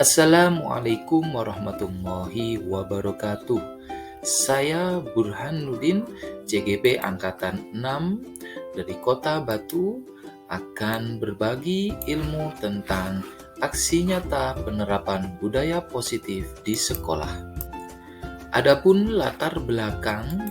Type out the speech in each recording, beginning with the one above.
Assalamualaikum warahmatullahi wabarakatuh. Saya Burhanuddin, CGP Angkatan 6 dari Kota Batu, akan berbagi ilmu tentang aksi nyata penerapan budaya positif di sekolah. Adapun latar belakang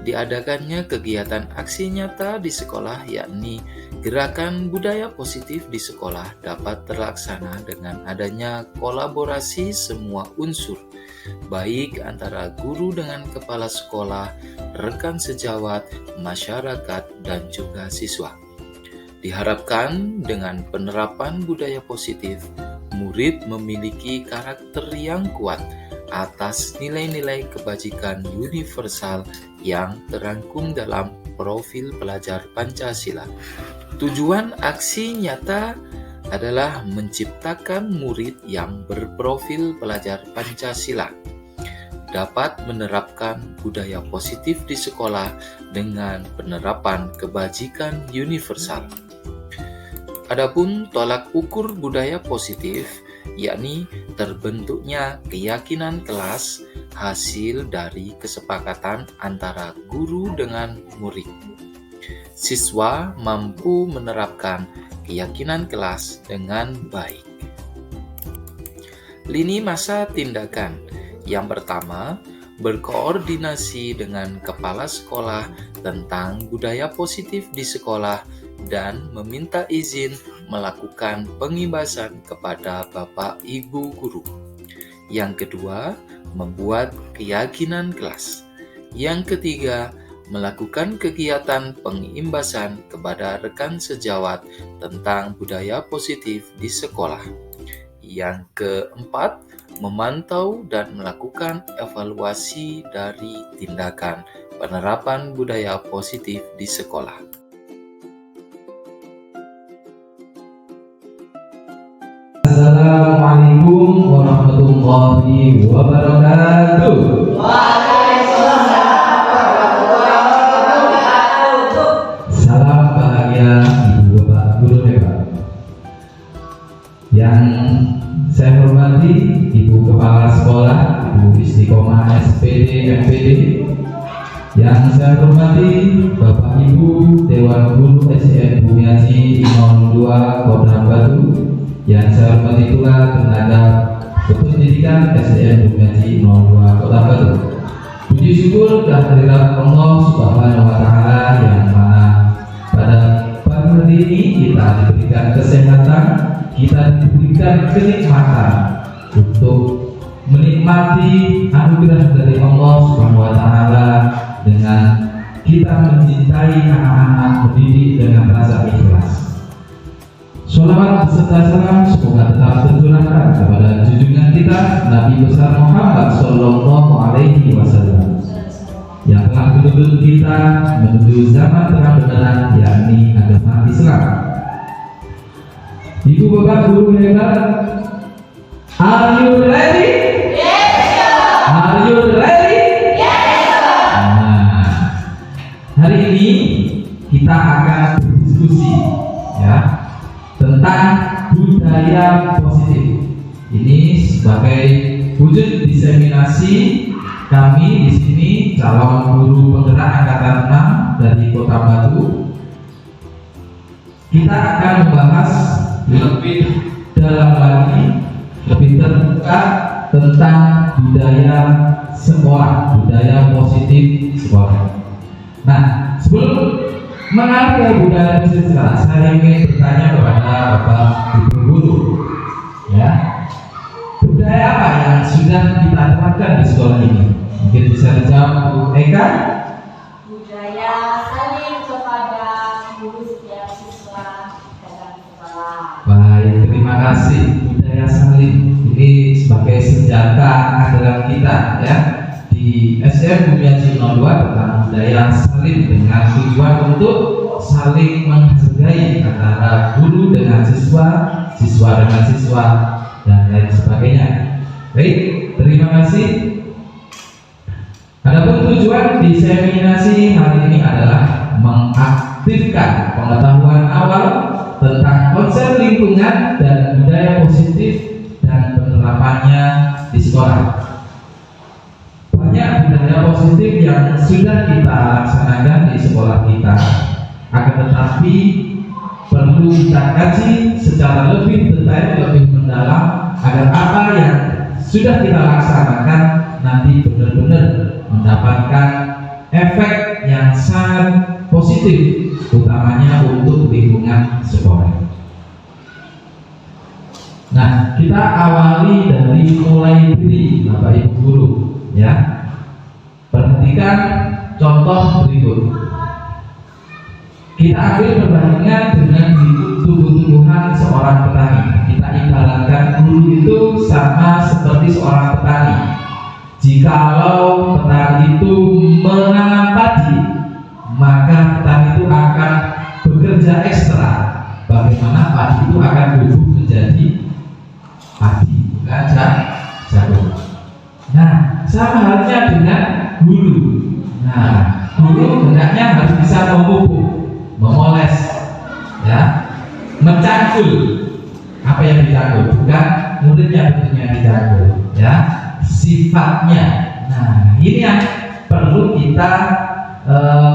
diadakannya kegiatan aksi nyata di sekolah, yakni gerakan budaya positif di sekolah dapat terlaksana dengan adanya kolaborasi semua unsur, baik antara guru dengan kepala sekolah, rekan sejawat, masyarakat, dan juga siswa. Diharapkan dengan penerapan budaya positif, murid memiliki karakter yang kuat atas nilai-nilai kebajikan universal yang terangkum dalam profil pelajar Pancasila. Tujuan aksi nyata adalah menciptakan murid yang berprofil pelajar Pancasila, dapat menerapkan budaya positif di sekolah dengan penerapan kebajikan universal. Adapun tolak ukur budaya positif, yakni terbentuknya keyakinan kelas hasil dari kesepakatan antara guru dengan murid. Siswa mampu menerapkan keyakinan kelas dengan baik. Lini masa tindakan. Yang pertama, berkoordinasi dengan kepala sekolah tentang budaya positif di sekolah dan meminta izin melakukan pengimbasan kepada Bapak Ibu guru. Yang kedua, membuat keyakinan kelas. Yang ketiga, melakukan kegiatan pengimbasan kepada rekan sejawat tentang budaya positif di sekolah. Yang keempat, memantau dan melakukan evaluasi dari tindakan penerapan budaya positif di sekolah. Assalamualaikum warahmatullahi wabarakatuh. Waalaikumsalam warahmatullahi wabarakatuh. Salam bahagia Ibu Bapak Guru Hebat. Yang saya hormati Ibu Kepala Sekolah, Ibu Istiqomah SPD MPD. Yang saya hormati Bapak Ibu Dewan Guru SDN Bumiaji 02 Kota Batu. Yang saya hormati pula tenaga kependidikan SDN Bumiaji 02 Kota Batu. Puji syukur kehadirat Allah Subhanahu wa Ta'ala yang mana pada pagi hari ini kita diberikan kesehatan, kita diberikan kenikmatan untuk menikmati anugerah dari Allah Subhanahu wa Ta'ala dengan kita mencintai anak-anak mendidik dengan rasa ikhlas. Sholawat beserta salam semoga tetap tercurahkan kepada junjungan kita Nabi besar Muhammad Sallallahu Alaihi Wasallam yang telah menuntun kita menuju zaman terang beneran, yakni agama Islam. Ibu Bapak Guru Hebat, are you ready? Yes, sir. Are you ready? Yes, sir. Nah, hari ini kita akan berdiskusi ya tentang budaya positif. Ini sebagai wujud diseminasi kami di sini calon guru penggerak angkatan 6 dari Kota Batu. Kita akan membahas lebih dalam lagi, lebih terbuka tentang budaya sekolah, budaya positif sekolah. Nah, sebelum mengenai budaya positif sekolah, saya ingin bertanya kepada Bapak Ibu guru, ya, budaya apa yang sudah kita terapkan di sekolah ini? Mungkin bisa dijawab Bu Eka. Budaya saling kepada guru setiap siswa dalam sekolah. Baik, terima kasih. Budaya saling ini sebagai senjata andalan kita ya di SM Bumiaji 02 tentang budaya saling dengan tujuan untuk saling menghargai antara guru dengan siswa, siswa dengan siswa, dan lain sebagainya. Baik, terima kasih. Adapun tujuan diseminasi hari ini adalah mengaktifkan pengetahuan awal tentang konsep lingkungan dan budaya positif dan penerapan laksanakan di sekolah kita, akan tetapi perlu kita kaji secara lebih detail, lebih mendalam, agar apa yang sudah kita laksanakan nanti benar-benar mendapatkan efek yang sangat positif, utamanya untuk lingkungan sekolah. Nah, kita awali dari mulai diri Bapak Ibu guru, ya. Perhatikan contoh berikut. Kita ambil perbandingan dengan tumbuh-tumbuhan seorang petani. Kita ibaratkan guru itu sama seperti seorang petani. Jikalau petani itu menanam padi, maka petani itu akan bekerja ekstra. Bagaimana padi itu akan tumbuh menjadi padi, bukan jagung. Nah, sama halnya dengan guru. Nah, guru hendaknya harus bisa memupuk, memoles, ya, mencangkul. Apa yang dicangkul? Bukan muridnya bentuknya dicangkul, ya, sifatnya. Nah, ini yang perlu kita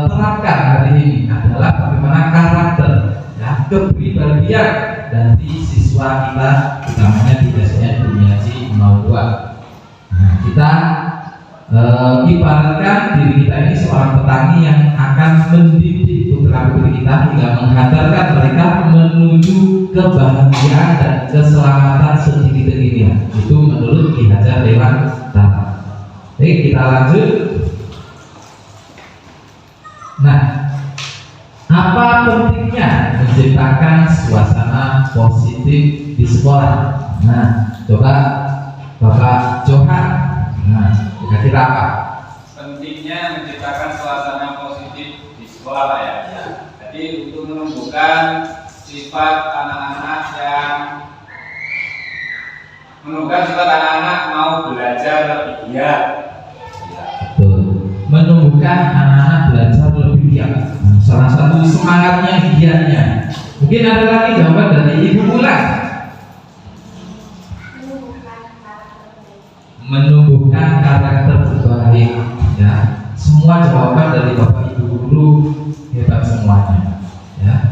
terapkan hari ini adalah bagaimana karakter, ya, kepribadian dari siswa kita, utamanya di SDN Bumiaji 02. Nah, kita ibaratkan diri kita ini seorang petani yang akan mendidik putra-putri kita hingga menghantarkan mereka menuju kebahagiaan dan keselamatan setinggi-tingginya. Itu menurut Ki Hajar Dewantara. Oke, kita lanjut. Nah, apa pentingnya menciptakan suasana positif di sekolah? Nah, coba Bapak Johan, nah, kira-kira apa? Pentingnya menciptakan suasana positif di sekolah, Pak, ya. Jadi untuk menumbuhkan sifat anak-anak mau belajar lebih giat. Betul. Menumbuhkan anak-anak belajar lebih giat. Nah, salah satu semangatnya giatnya. Mungkin ada lagi jawaban dari Ibu Mulan. Menumbuhkan karakter terbaik, ya. Semua jawaban dari Bapak Ibu guru hebat semuanya, ya.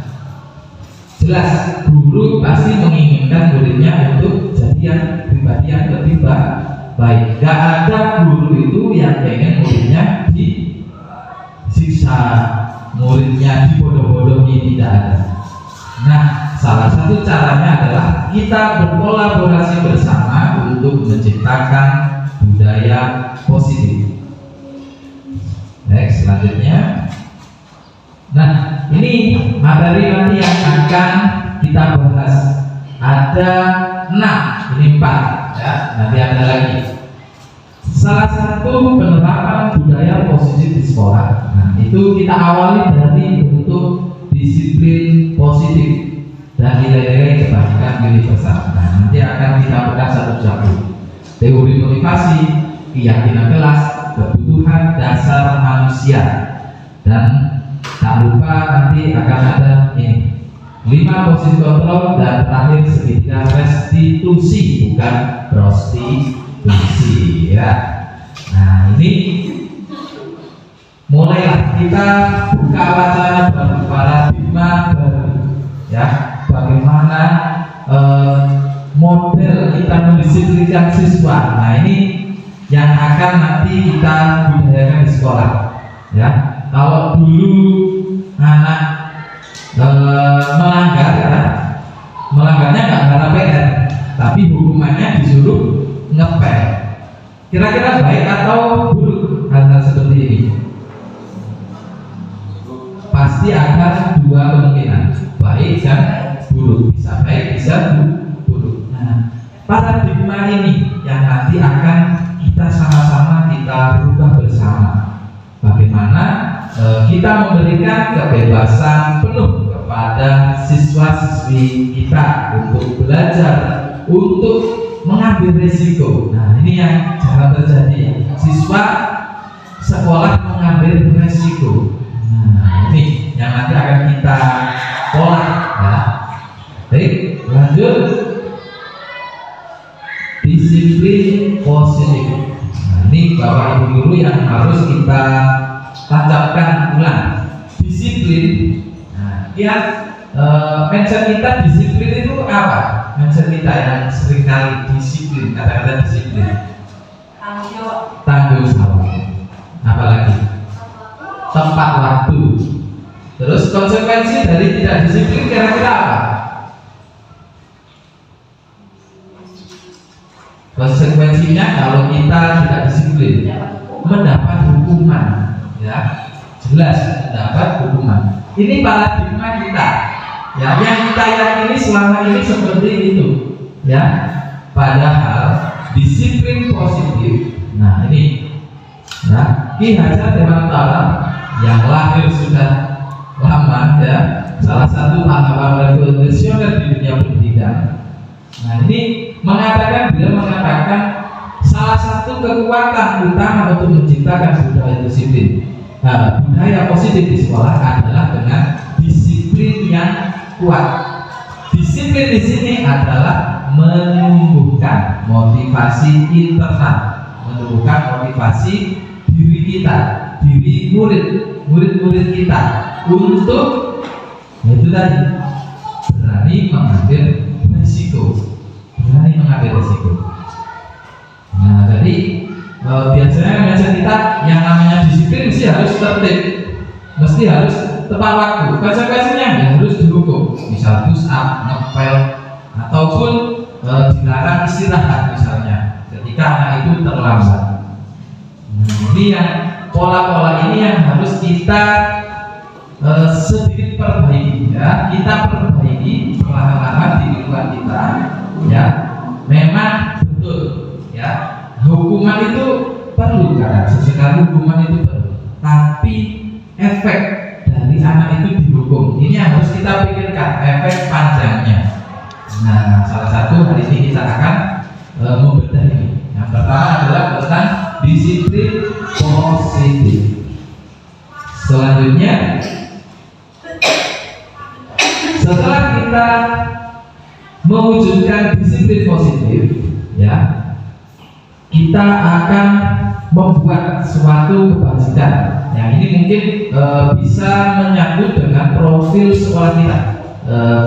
Jelas guru pasti menginginkan muridnya untuk jadi yang pribadi yang lebih baik. Gak ada guru itu yang pengen muridnya disiksa, muridnya dibodoh-bodohi, tidak ada. Nah, salah satu caranya adalah kita berkolaborasi bersama untuk menciptakan budaya positif. Next, selanjutnya. Nah, ini materi nanti yang akan kita bahas. Ada 6, ini 4, ya. Nanti ada lagi. Salah satu penerapan budaya positif di sekolah. Nah, itu kita awali dari bentuk disiplin positif dan nilai-nilai kebajikan universal. Nah, nanti akan kita bedah satu-satu. Teori motivasi, keyakinan kelas, kebutuhan dasar manusia, dan tak lupa nanti akan ada ini 5 posisi kontrol, dan terakhir segitiga restitusi, bukan prostitusi, ya. Nah, ini mulailah kita buka wacana baru, paradigma baru, ya. Bagaimana model kita mendisiplinkan siswa. Nah, ini yang akan nanti kita budayakan di sekolah, ya. Kalau dulu anak melanggar, ya, melanggarnya nggak karena PR, tapi hukumannya disuruh ngepel. Kira-kira baik atau buruk hal seperti ini? Pasti ada 2 kemungkinan, baik dan buruk. Bisa baik, bisa buruk. Nah, paradigma ini yang nanti akan kita sama-sama kita rubah bersama. Bagaimana kita memberikan kebebasan penuh kepada siswa-siswi kita untuk belajar, untuk mengambil risiko. Nah, ini yang jangan terjadi. Siswa sekolah mengambil risiko. Nah, ini yang nanti akan kita pola, ya. Baik, lanjut. Disiplin positif. Nah, ini Bapak Ibu guru yang harus kita tancapkan ulang. Disiplin. Nah, lihat mindset kita disiplin itu apa? Mindset kita yang seringkali disiplin, kata-kata disiplin. Tanggung jawab. Apalagi tepat waktu. Terus konsekuensi dari tidak disiplin kira-kira apa? Konsekuensinya kalau kita tidak disiplin mendapat hukuman, ya jelas mendapat hukuman. Ini paradigma kita, ya yang kita yakini selama ini seperti itu, ya. Padahal disiplin positif. Nah ini, nah Ki Hajar Dewantara yang lahir sudah lama, ya, salah satu pahlawan revolusioner di dunia pendidikan. Nah ini beliau mengatakan salah satu kekuatan utama untuk menciptakan budaya disiplin, budaya positif di sekolah adalah dengan disiplin yang kuat. Disiplin di sini adalah menumbuhkan motivasi internal, menumbuhkan motivasi diri kita, diri murid-murid kita untuk itu tadi berani mengambil risiko. Nah, jadi biasanya mindset kita yang namanya disiplin mesti harus tertib, mesti harus tepat waktu. Konsekuensinya ya harus dihukum, misal push up, ngepel, ataupun dilarang istirahat misalnya ketika anak itu terlambat. Nah, ini yang pola-pola ini yang harus kita sedikit perbaiki, ya. Kita perbaiki perlahan-lahan di lingkungan kita, ya. Memang betul, ya. Hukuman itu perlu, karena sesekali hukuman itu perlu. Tapi efek dari anak itu dihukum, ini yang harus kita pikirkan, efek panjangnya. Nah, salah satu hari ini kita akan membedah ini. Yang pertama adalah tentang disiplin positif. Selanjutnya, setelah kita mewujudkan disiplin positif, ya, kita akan membuat suatu kebajikan. Yang ini mungkin bisa menyangkut dengan profil sekolah kita,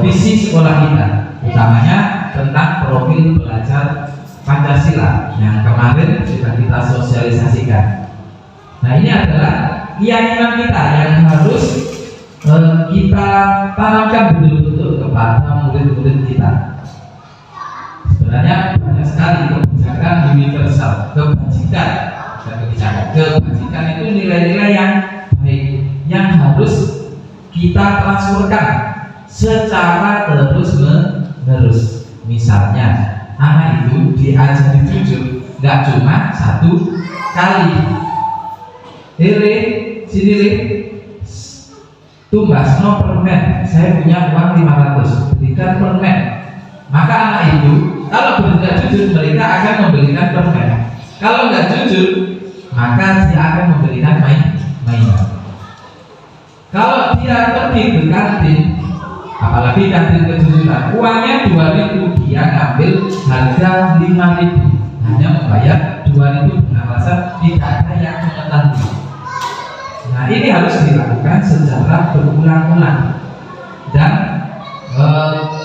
visi sekolah kita, utamanya tentang profil belajar Pancasila yang kemarin sudah kita sosialisasikan. Nah, ini adalah keyakinan kita yang harus kita tanamkan betul-betul kepada murid-murid kita. Sebenarnya banyak sekali kebijakan universal, kebajikan itu nilai-nilai yang baik yang harus kita transferkan secara terus-menerus. Misalnya, anak itu diajari jujur, nggak cuma satu kali. Sini tumbas no permen, saya punya uang 500, berikan permen. Maka anak itu kalau bertindak jujur, mereka akan memberikan permen. Kalau nggak jujur, maka dia akan memberikan mainan. Kalau dia pergi ke kantin, apalagi kantin kejujuran, uangnya 2.000, dia ngambil harga 5.000, hanya membayar 2.000 dengan alasan tidak ada yang mengetahui. Nah, ini harus dilakukan secara berulang-ulang dan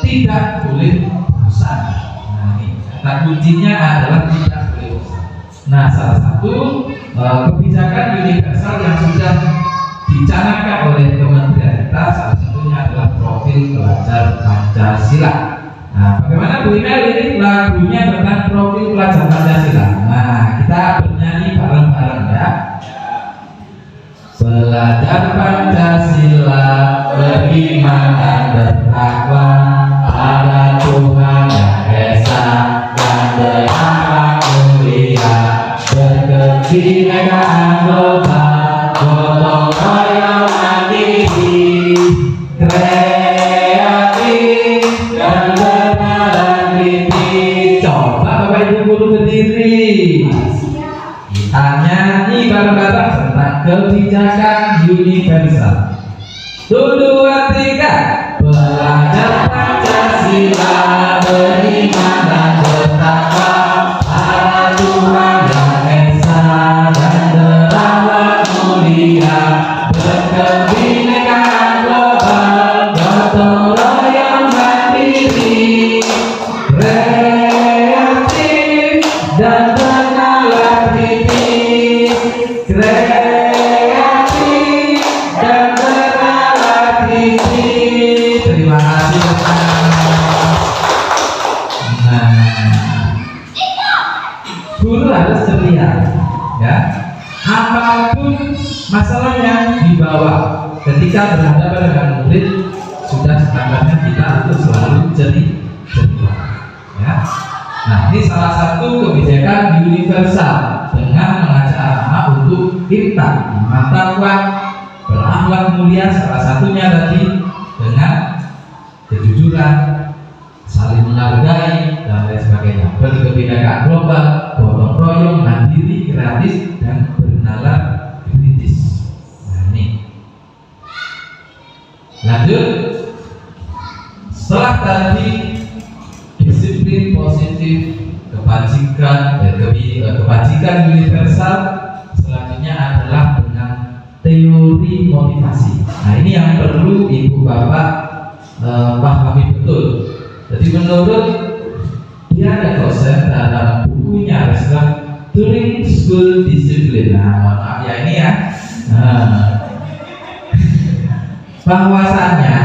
tidak boleh bosan. Nah, ini kata kuncinya adalah tidak boleh bosan. Nah, salah satu kebijakan universal yang sudah dicanangkan oleh Kementerian kita, salah satunya adalah profil pelajar Pancasila. Nah, bagaimana Bu Imel ini lagunya tentang profil pelajar Pancasila? Nah, kita bernyanyi bareng-bareng, ya. Belajar Pancasila, beriman dan bertakwa pada Tuhan Yang Esa dan berakhlak mulia, berkebinekaan global, gotong royong mandiri, kreatif dan bernalar kritis. Coba Bapak Ibu guru berdiri. Kita nyanyi bareng-bareng tentang kebijakan universal. 1, 2, 3. Belajar Pancasila, beriman dan bertakwa pada Tuhan Yang Esa dan berakhlak mulia, kreatif dan bernalar kritis, kreatif dan bernalar kritis. Terima kasih teman-teman. Nah, guru harus ceria, ya. Apapun masalah yang dibawa ketika berhadapan dengan murid, sudah standarnya kita harus selalu ceria, ya. Nah, ini salah satu kebijakan universal dengan mengajak anak-anak untuk intan, takwa, berakhlak mulia. Salah satunya tadi dengan kejujuran, saling menghargai, dan lain sebagainya. Berkebinekaan global, gotong royong, mandiri, kreatif, dan bernalar kritis. Nah, ini. Lanjut. Setelah tadi disiplin positif, kebajikan, kebajikan universal, selanjutnya adalah dengan teori motivasi. Nah, ini yang perlu ibu bapak pahami betul. Jadi menurut dia ada dosen dalam bukunya Reslan During School Discipline. Nah, maaf ya ini ya. Bahwasannya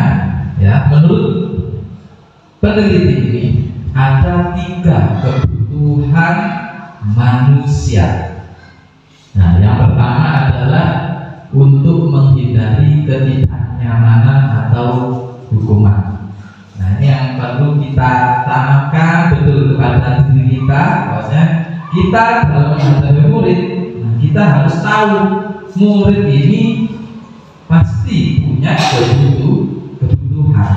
ya, menurut peneliti ini ada 3 kebutuhan manusia. Nah, yang pertama adalah untuk menghindari ketidaknyamanan atau hukuman. Nah, ini yang perlu kita tanamkan betul kepada diri kita, bahwasanya kita dalam menghadapi murid, kita harus tahu murid ini pasti punya kebutuhan,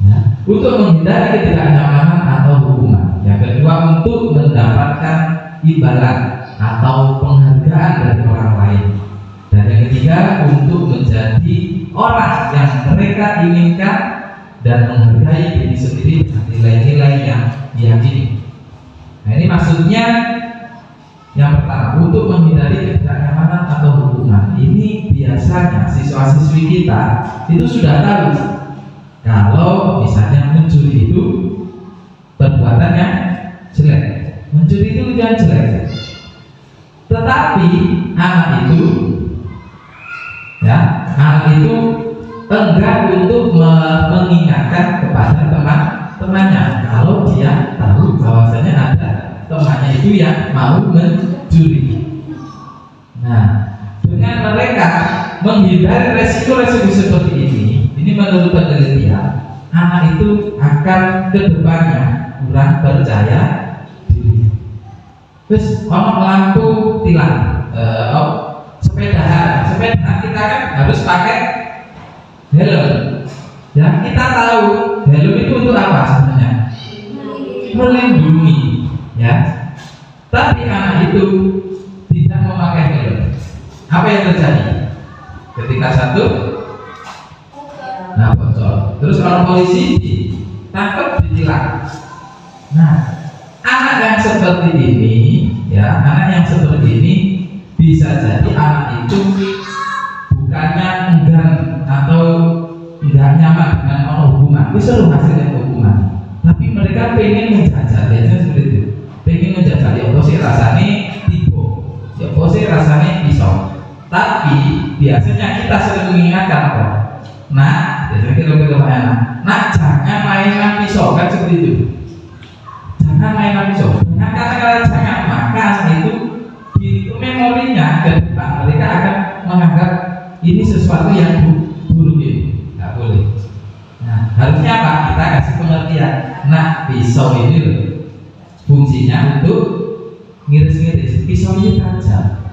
ya, untuk menghindari ketidaknyamanan atau hukuman. Yang kedua, untuk mendapatkan imbalan atau penghargaan dari orang lain. Dan yang ketiga, untuk menjadi orang yang mereka inginkan dan menghargai diri sendiri dengan nilai-nilai yang diyakini. Nah, ini maksudnya yang pertama, untuk menghindari ketidaknyamanan atau hukuman. Ini biasanya siswa-siswi kita itu sudah tahu kalau misalnya mencuri itu perbuatannya jelek, mencuri itu yang jelek. Tetapi anak itu enggan untuk mengingatkan kepada teman-temannya kalau dia tahu bahwasanya ada temannya itu yang mau mencuri. Nah, dengan mereka menghindari resiko-resiko seperti ini menurut penelitian, anak itu akan kedepannya kurang percaya diri. Terus lampu tilang, sepeda kita kan harus pakai helm. Ya, kita tahu helm itu untuk apa sebenarnya? Melindungi, ya. Tapi anak itu tidak memakai helm. Apa yang terjadi? Ketika satu, nah bocor. Terus orang polisi ditangkap, ditilang. Nah, anak yang seperti ini, ya, anak yang seperti ini bisa jadi anak itu bukannya enggan atau enggak nyaman dengan hukuman, bisa loh hasilnya hukuman, tapi mereka pengen menjajal, biasanya seperti itu, pengen menjajal. Ya apa sih rasanya tiba, ya apa sih rasanya pisau. Tapi biasanya kita sering mengingatkan apa? Nah, biasanya kita nah jangan mainan pisau, kan seperti itu. Jangan mainan pisau. Dengan kata-kata jangan, maka itu di memorinya ke depan mereka akan menganggap ini sesuatu yang buruk ini, nggak boleh. Nah, harusnya apa? Kita kasih pengertian. Nah, pisau ini loh, fungsinya untuk ngiris-ngiris. Pisau ini tajam.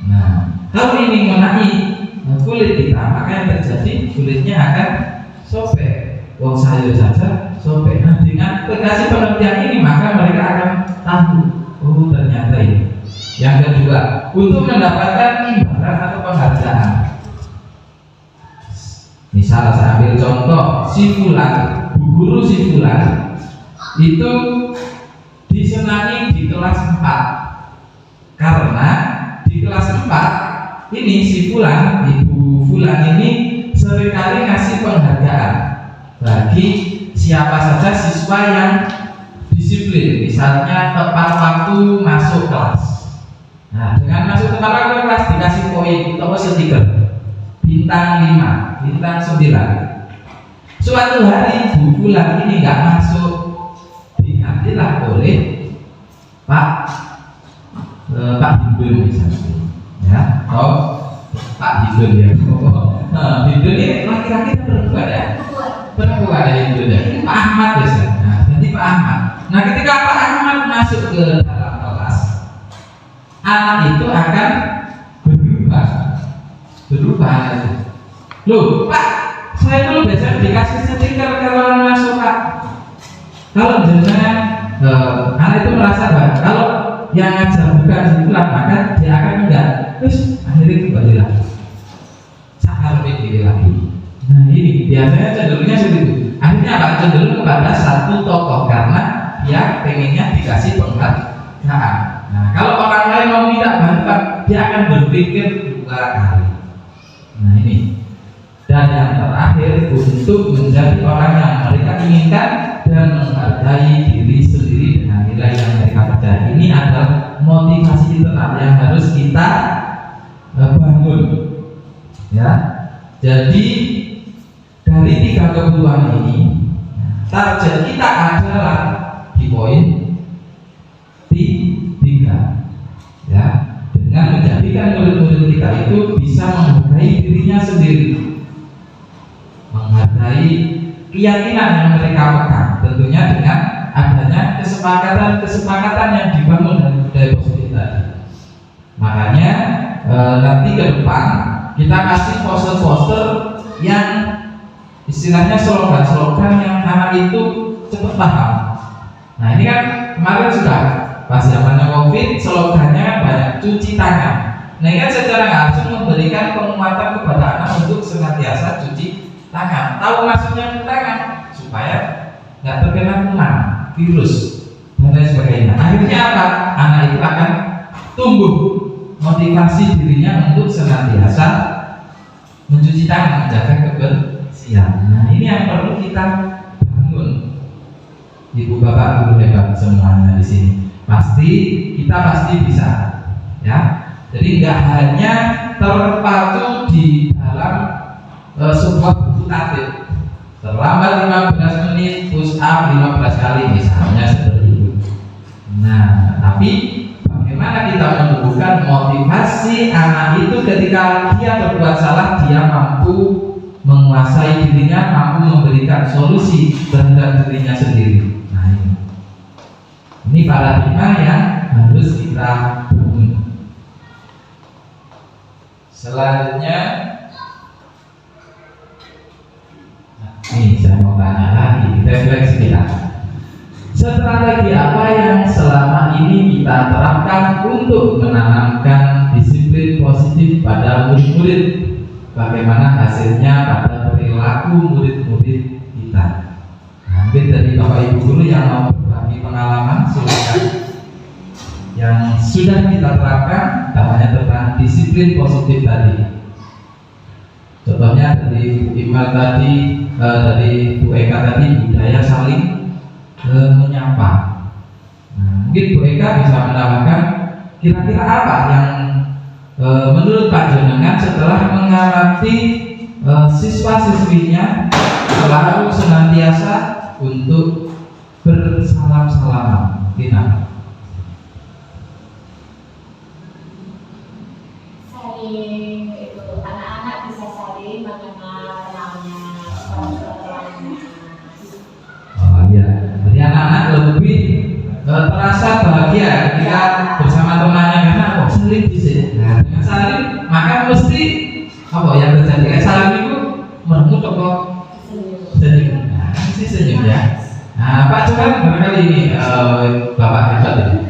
Nah, kalau ini mengenai kulit kita, maka yang terjadi kulitnya akan sobek. Wong sayur saja sobek. Nah, dengan kasih pengertian ini, maka mereka akan tahu, oh ternyata ini. Yang kedua, untuk mendapatkan imbalan atau penghargaan. Misal saya ambil contoh, si fulan, bu guru si fulan itu disenangi di kelas 4 karena di kelas 4 ini si fulan, ibu fulan ini seringkali ngasih penghargaan bagi siapa saja siswa yang disiplin, misalnya tepat waktu masuk kelas. Nah, dengan masuk tepat waktu kelas dikasih poin atau stiker bintang 5, bintang 9. Suatu hari Bu Fulan ini nggak masuk, digantilah oleh Pak Hindun misalnya, ya, atau Pak Hindun ya. Hindun ini laki-laki atau perempuan ya? Perempuan ya Hindun ya. Pak Ahmad ya. Nah, jadi Pak Ahmad. Nah, ketika Pak Ahmad masuk ke dalam kelas, anak itu akan berubah. Loh, Pak, saya dulu biasanya dikasih stiker kalau masuk Pak. Kalau jenengan anak itu merasa bahwa kalau yang ngajar bukan Fulan, maka dia akan enggak. Terus akhirnya kembali lagi. Sakar pilih lagi. Nah, ini biasanya cenderungnya seperti itu. Akhirnya apa? Cenderung kepada satu tokoh karena dia pengennya dikasih penghargaan. Nah, kalau orang lain mau minta bantuan, dia akan berpikir 2 kali. Nah, ini. Dan yang terakhir, untuk menjadi orang yang mereka inginkan dan menghargai diri sendiri dengan nilai yang mereka percaya. Ini adalah motivasi internal yang harus kita bangun. Ya, jadi dari 3 kebutuhan ini, target kita adalah di poin 3. Ya, dengan menjadikan murid-murid kita itu bisa menghargai dirinya sendiri, menghargai keyakinan yang mereka pegang, tentunya dengan adanya kesepakatan yang dibangun dari budaya positif tadi. Makanya nanti ke depan kita kasih poster-poster yang istilahnya slogan-slogan yang anak itu cepat paham. Nah, ini kan kemarin sudah pas zamannya COVID, slogannya kan banyak cuci tangan. Nah, ini kan secara langsung memberikan penguatan kepada anak untuk senantiasa cuci tangan. Tahu maksudnya cuci tangan supaya nggak terkena kuman, virus dan lain sebagainya. Akhirnya apa? Anak itu akan tumbuh motivasi dirinya untuk senantiasa mencuci tangan, menjaga kebersihan. Nah, ini yang perlu kita bangun. Ibu bapak guru hebat semuanya di sini. Kita pasti bisa, ya. Jadi nggak hanya terpaku di dalam sebuah buku tatib. Terlambat 15 menit, push up 15 kali misalnya seperti itu. Nah, tapi bagaimana kita menumbuhkan motivasi anak itu ketika dia berbuat salah, dia mampu menguasai dirinya, mampu memberikan solusi terhadap dirinya sendiri. Nah, ini paradigma yang harus kita bangun. Selanjutnya, ini saya mau tanya lagi, refleksi kita. Strategi apa yang selama ini kita terapkan untuk menanamkan disiplin positif pada murid-murid? Bagaimana hasilnya pada perilaku murid-murid kita? Mungkin dari Bapak Ibu guru yang mau berbagi pengalaman, silakan. Yang sudah kita terapkan, namanya tentang disiplin positif tadi. Contohnya dari Bu Imal tadi, dari Bu Eka tadi, budaya saling menyapa. Nah, mungkin Bu Eka bisa menambahkan kira-kira apa yang menurut Pak Jenengan setelah mengamati siswa-siswinya selalu senantiasa untuk bersalam-salaman. Gimana? Saling itu, anak-anak bisa saling mengenal namanya orang-orangnya. Oh iya, jadi anak-anak lebih terasa bahagia ketika bersama temannya karena saling di sini. Nah, dengan saling maka mesti apa yang terjadi? Saling itu merenggut apa? Senyum. Nah, mesti senyum ya. Nah, Pak Cuman barangkali ini Bapak hebat ini.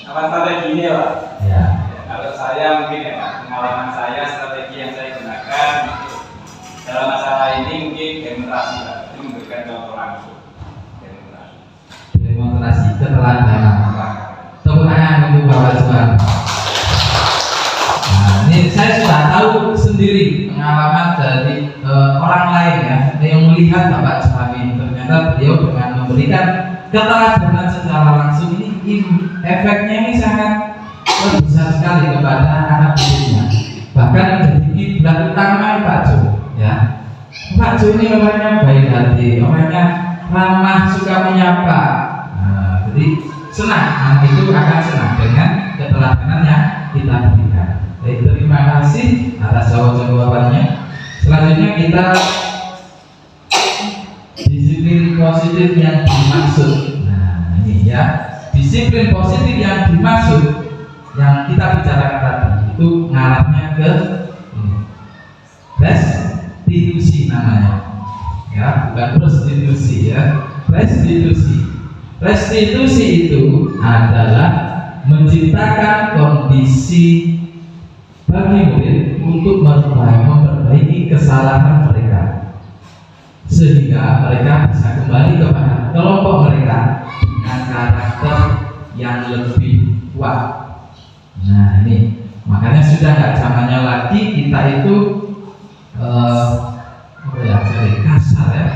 Apa strategi ini ya, Pak? Ya. Kalau saya mungkin ya, Pak, pengalaman saya, strategi yang saya gunakan dalam masalah ini mungkin demonstrasi, Pak. Itu memberikan contoh langsung. Demonstrasi keteladanan. Tepuk tangan untuk Bapak Cuman. Nah, ini saya sudah tahu sendiri pengalaman dari orang lain ya yang melihat Bapak Jamin, ternyata beliau dengan memberikan keteladanan secara langsung ini efeknya ini sangat besar sekali kepada anak didiknya, bahkan menjadi kiblat utama Pak Jo ya. Pak Jo ini orangnya baik hati, orangnya ramah, suka menyapa. Nah, jadi senang, anak itu akan senang dengan keteladanan yang kita berikan. Baik, terima kasih atas jawabannya. Selanjutnya kita disiplin positif yang dimaksud. Nah ini ya, disiplin positif yang dimaksud yang kita bicarakan tadi itu ngarahnya ke restitusi namanya ya, bukan prostitusi ya, restitusi. Restitusi itu adalah menciptakan kondisi bagi murid untuk memperbaiki kesalahan mereka sehingga mereka bisa kembali kepada kelompok mereka dengan karakter yang lebih kuat. Nah ini makanya sudah nggak zamannya lagi kita itu kasar ya.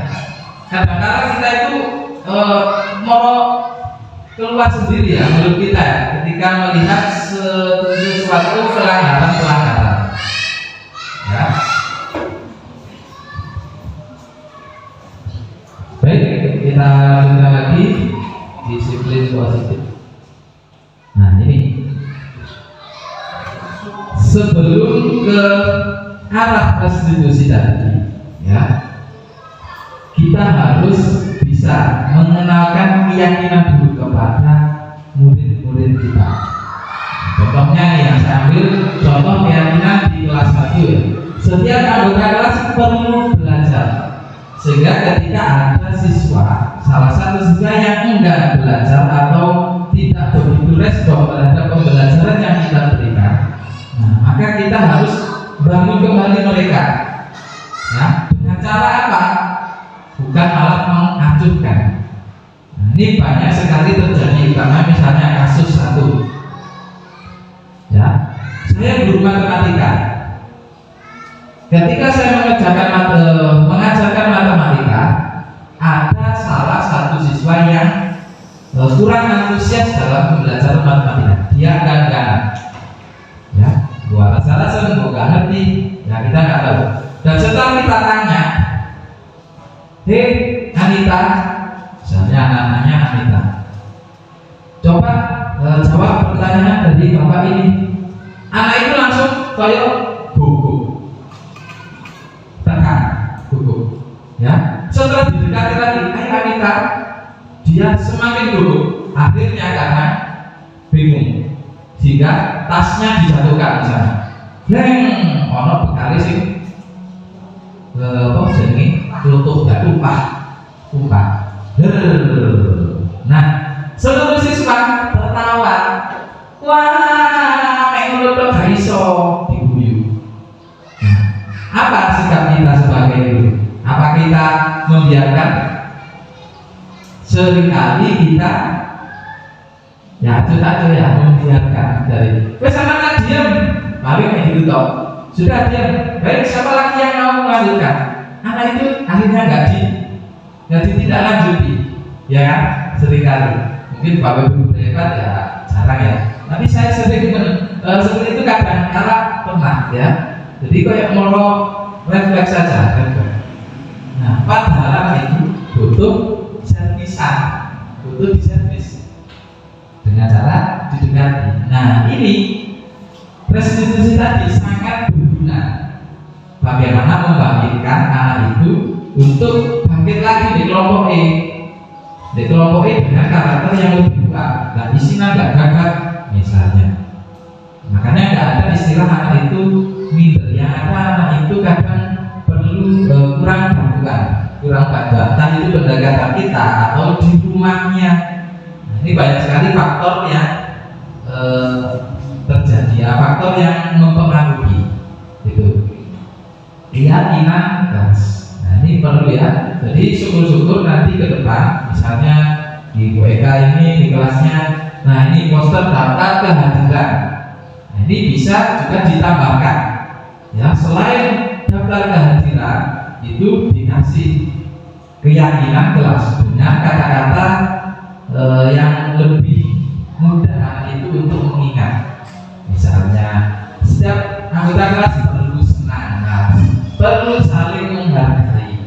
Kadang-kadang kita itu mau keluar sendiri ya menurut kita ya, ketika melihat sesuatu pelanggaran ya. Baik, kita lanjutkan lagi disiplin positif. Nah ini sebelum ke arah restitusi tadi ya, kita harus bisa mengenalkan keyakinan dulu kepada murid-murid kita. Contohnya yang saya ambil contoh keyakinan di kelas 1 ya. Setiap anggota kelas perlu belajar, sehingga ketika ada siswa, salah satu siswa yang enggak belajar atau tidak begitu respon terhadap pembelajaran yang kita berikan, nah, maka kita harus bangun kembali mereka. Nah, dengan cara apa? Bukan malah mengacuhkan. Nah, ini banyak sekali terjadi, karena misalnya kasus satu ya, saya guru matematika. Ketika saya mengajarkan matematika, ada salah satu siswa yang kurang antusias dalam pembelajaran matematika. Dia enggan-engganan ya, buat alasan nggak ngerti ya, kita nggak tahu. Dan setelah kita tanya, hei Anita, misalnya namanya Anita, coba jawab pertanyaan dari bapak ini. Anak itu langsung kayak gugup, tekan, gugup ya. Setelah didekati lagi, ayo Anita, dia semakin gugup. Akhirnya karena bingung, sehingga tasnya dijatuhkan misalnya. Ono bekali sih apa jenenge klutuk ya, tumpah. Nah, seluruh siswa tertawa. Wah, mek ngono tok gak iso diguyu. Nah, apa sikap kita sebagai guru? Apa kita membiarkan? Seringkali kita ya itu ya, membiarkan dari wes anak diam, mari kayak gitu toh. Sudah diam. Baik, siapa lagi yang mau melanjutkan? Anak itu akhirnya nggak tidak lanjuti, ya kan? Seringkali. Mungkin bapak ibu hebat ya jarang ya. Tapi saya sering seperti itu kadang kala pernah ya. Jadi kayak mau refleks saja. Nah, padahal itu butuh servisan, butuh diservis dengan cara didekati. Nah, ini restitusi tadi sangat berguna. Bagaimana membangkitkan anak itu untuk bangkit lagi di kelompok E. Di kelompok E dengan karakter yang lebih kuat. Dan isinya nggak gagap misalnya. Makanya nggak ada istilah anak itu minder. Yang ada anak itu kadang perlu kurang bantuan, entah itu pendekatan kita atau di rumahnya. Nah, ini banyak sekali faktor yang terjadi ya, faktor yang mempengaruhi gitu. Keyakinan keras. Nah ini perlu ya. Jadi syukur-syukur nanti ke depan, misalnya di WK ini di kelasnya, nah ini poster daftar kehadiran. Nah, ini bisa juga ditambahkan ya, selain daftar kehadiran, itu dikasih keyakinan kelas dengan kata-kata yang lebih mudah anak itu untuk mengingat. Misalnya setiap anggota kelas perlu semangat, perlu saling menghargai.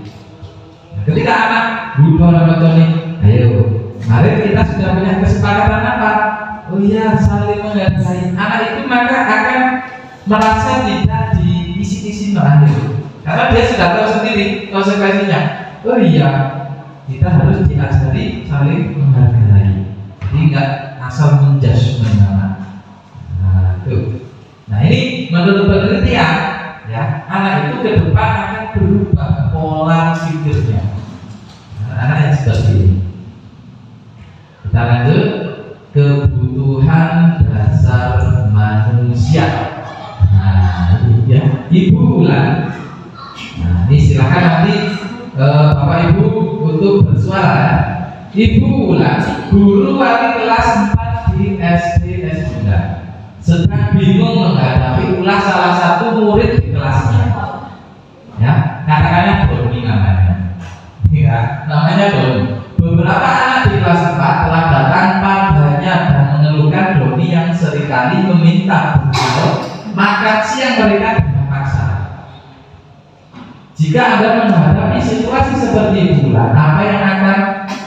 Nah, ketika anak butuh nih, ayo, mari kita sudah punya kesepakatan apa? Oh iya, saling menghargai. Anak itu maka akan merasa tidak diisi-isi merayu, karena dia sudah tahu sendiri konsekuensinya. Oh iya, kita harus diajari saling menghargai. Jadi enggak asal menjudgment anak. Nah, itu. Nah, ini menurut penelitian, ya, anak itu ke depan akan berubah pola pikirnya. Anak yang seperti ini. Kita lanjut, kebutuhan dasar manusia. Nah, ini ya, Ibu Ulan. Nah, ini silakan nanti Bapak Ibu untuk bersuara. Ya. Ibu Ulan, guru wali kelas 4 di SD S2, sedang bingung menghadapi ulah salah satu murid di kelasnya. Ya, katakannya Doni namanya. Ya, namanya Doni. Beberapa anak di kelas 4 telah datang padanya dan mengeluhkan Doni yang seringkali meminta beliau makan siang mereka dengan paksa. Jika Anda menghadapi situasi seperti bulan, apa yang akan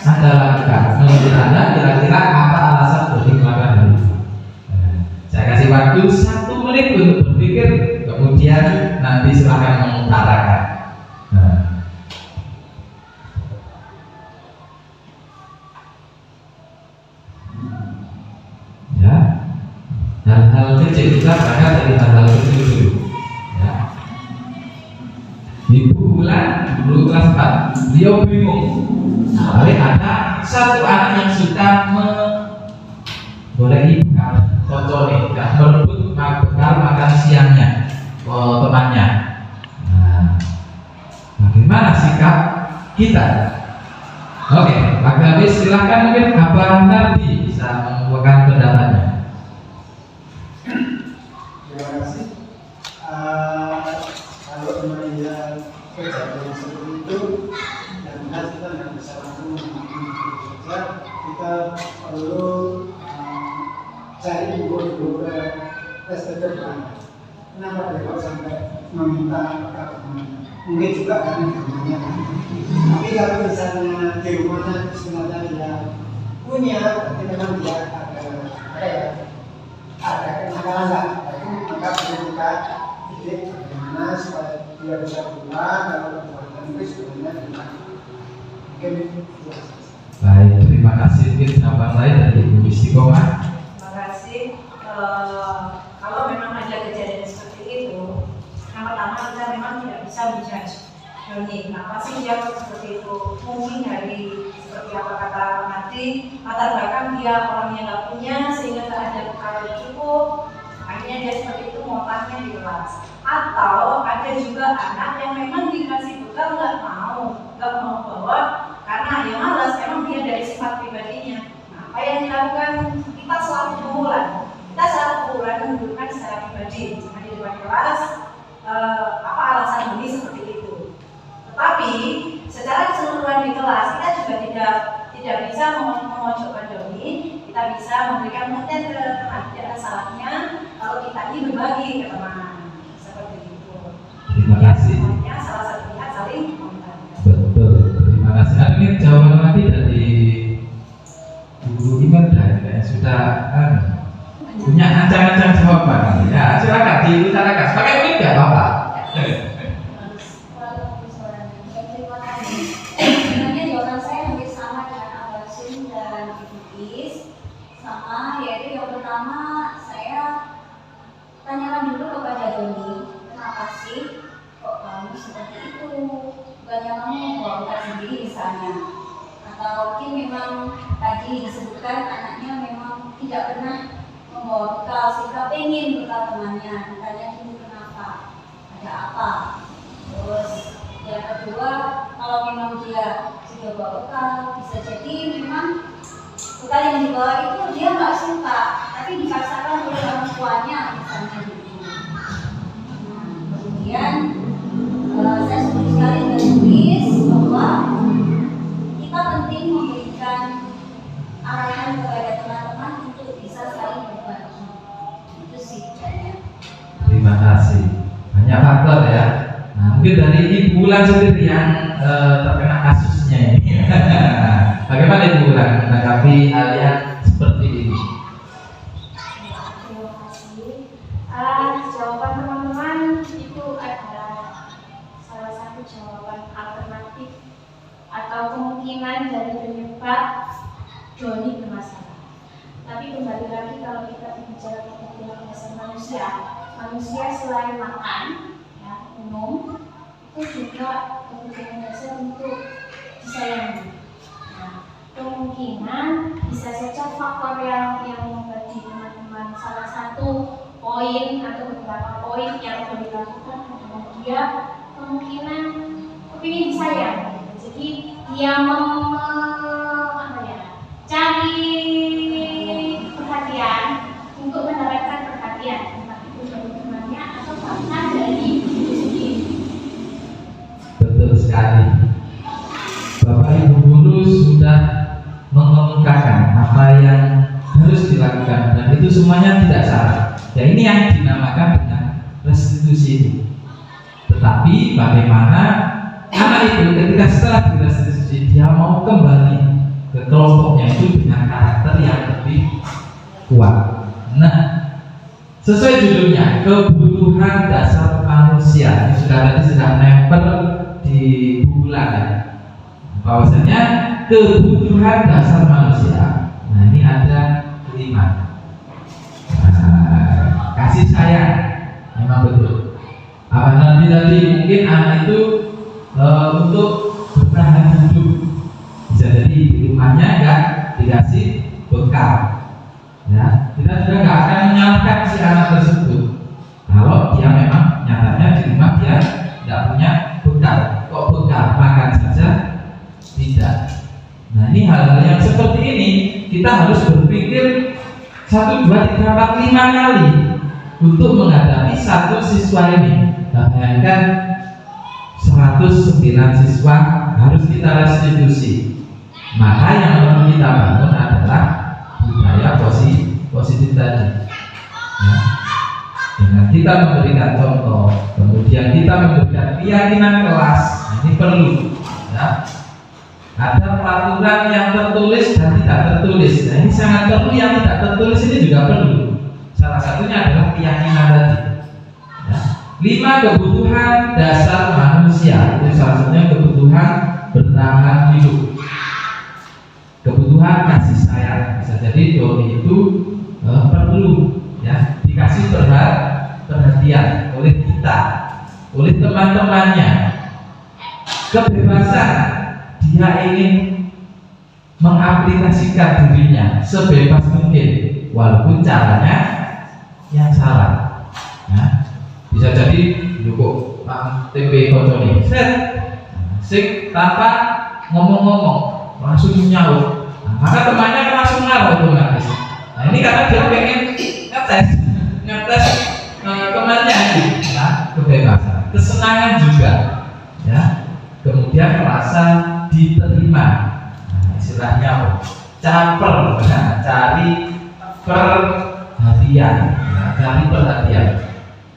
Anda lakukan? Menurut Anda kira-kira apa alasan Doni melakukan hal itu? Saya kasih waktu 1 menit untuk berpikir, kemudian nanti silakan mengutarakan. Ya, hal-hal kecil, kita berangkat dari hal-hal kecil dulu. Ya. Ibu Bulan dulu kelas 4, beliau bingung. Lalu ada satu anak yang suka boleh ibu contoh nih, merebut bekal makan siangnya temannya. Nah, bagaimana sikap kita? Oke, Pak Gabis silahkan, mungkin Abang Nardi bisa mengumpulkan pendapatnya. Terima kasih. Kalau memang dia kejadian seperti itu, dan kita tidak bisa langsung saja, kita perlu cari ibu-ibu ke STT. Kenapa dia kok sampai meminta kepada mungkin juga karena di rumahnya. Tapi kalau misalnya di rumahnya sebenarnya dia punya, berarti memang dia ada kenakalan lah. Maka perlu kita didik bagaimana supaya dia bisa pulang kalau perbuatan itu sebenarnya mungkin itu. Baik, terima kasih. Mungkin jawaban lain dari Ibu Istiqomah. Terima kasih. Kalau memang ada kejadian seperti itu, yang pertama kita memang tidak bisa menjudge Doni. Kenapa sih dia seperti itu? Mungkin dari seperti apa kata Nadi, latar belakang dia orangnya nggak punya sehingga tak ada bekal yang cukup. Akhirnya dia seperti itu ngotaknya di kelas. Atau ada juga anak yang memang dikasih bekal nggak mau bawa karena ya malas. Emang dia dari sifat pribadinya. Nah, apa yang dilakukan? Kita selalu mengulang menunjukkan secara pribadi di depan kelas apa alasan Doni seperti itu. Tetapi secara keseluruhan di kelas kita juga tidak bisa memojokkan Doni. Kita bisa memberikan pengertian ke teman. Tidak ada salahnya kalau kita ini berbagi ke teman seperti itu. Terima kasih. Semuanya salah satu pihak saling membantu. Betul, terima kasih. Ini jawaban lagi dari Ibu Imelda yang sudah punya ancang-ancang jawaban. Ya, silakan diutarakan. Pakai mic nggak apa-apa. Sebenarnya jawaban saya hampir sama dengan Abasin dan Ibu Is, sama, yaitu yang pertama saya tanyakan dulu kepada Doni, kenapa sih kok kamu seperti itu? Bukannya kamu membawa sendiri misalnya, atau mungkin memang tadi disebutkan anaknya memang tidak pernah membawa bekal sehingga pengen bekal temannya, ditanya dulu kenapa, ada apa. Terus yang kedua, kalau memang dia sudah bawa bekal, bisa jadi memang bekal yang dibawa itu dia nggak suka, tapi dipaksakan oleh orang tuanya misalnya gitu. Nah, kemudian saya setuju sekali dengan Wulan sendiri yang terkena kasusnya ini. Bagaimana Ibu Wulan menanggapi hal yang seperti ini? Terima kasih. Jawaban teman-teman itu adalah salah satu jawaban alternatif atau kemungkinan dari penyebab Doni bermasalah. Tapi kembali lagi kalau kita bicara kebutuhan dasar manusia, manusia selain makan, ya, minum, itu juga kebutuhan dasar untuk disayangi. Nah, kemungkinan bisa saja faktor yang membagi teman-teman salah satu poin atau beberapa poin yang perlu dilakukan adalah dia kemungkinan kepingin disayang. Jadi dia cari perhatian untuk mendapatkan perhatian, entah itu dari temannya atau bahkan dari diri sendiri. Betul sekali. Bapak Ibu guru sudah mengemukakan apa yang harus dilakukan dan itu semuanya tidak salah. Ya ini yang dinamakan dengan restitusi. Tetapi bagaimana anak itu ketika setelah direstitusi dia mau kembali ke kelompoknya itu dengan karakter yang lebih kuat. Nah, sesuai judulnya kebutuhan dasar manusia. Ini sudah nempel di bulan ya. Bahwasanya kebutuhan dasar manusia. Nah ini ada 5. Kasih sayang, memang betul. Apa nanti mungkin anak itu untuk bertahan hidup bisa jadi di rumahnya enggak dikasih bekal. Ya, kita juga nggak akan menyalahkan si anak tersebut kalau dia memang nyatanya di rumah dia tidak punya bekal. Kok bekal makan saja tidak. Nah ini hal-hal yang seperti ini kita harus berpikir 1, 2, 3, 4, 5 kali untuk menghadapi satu siswa ini. Bayangkan 109 siswa harus kita restitusi. Maka yang perlu kita bangun adalah budaya positif tadi. Ya. Dengan kita memberikan contoh, kemudian kita memberikan keyakinan kelas, ini perlu. Ya. Ada peraturan yang tertulis dan tidak tertulis. Nah ini sangat perlu, yang tidak tertulis ini juga perlu. Salah satunya adalah keyakinan tadi. Ya. 5 kebutuhan dasar manusia. Itu salah satunya kebutuhan bertahan hidup. Kebutuhan kasih sayang. Bisa jadi Doni itu perlu ya dikasih perhatian oleh kita, oleh teman-temannya. Kebebasan, dia ingin mengaplikasikan dirinya sebebas mungkin walaupun caranya yang salah. Nah, bisa jadi cukup TP koconi sik tanpa ngomong-ngomong langsung nyaut. Nah, maka temannya kan langsung ngaruh otomatis. Nah ini karena dia pengen ngetes temannya, nah, kebebasan, kesenangan juga, ya. Kemudian merasa diterima. Nah, istilahnya apa? Caper, nah, cari perhatian, nah, cari perhatian.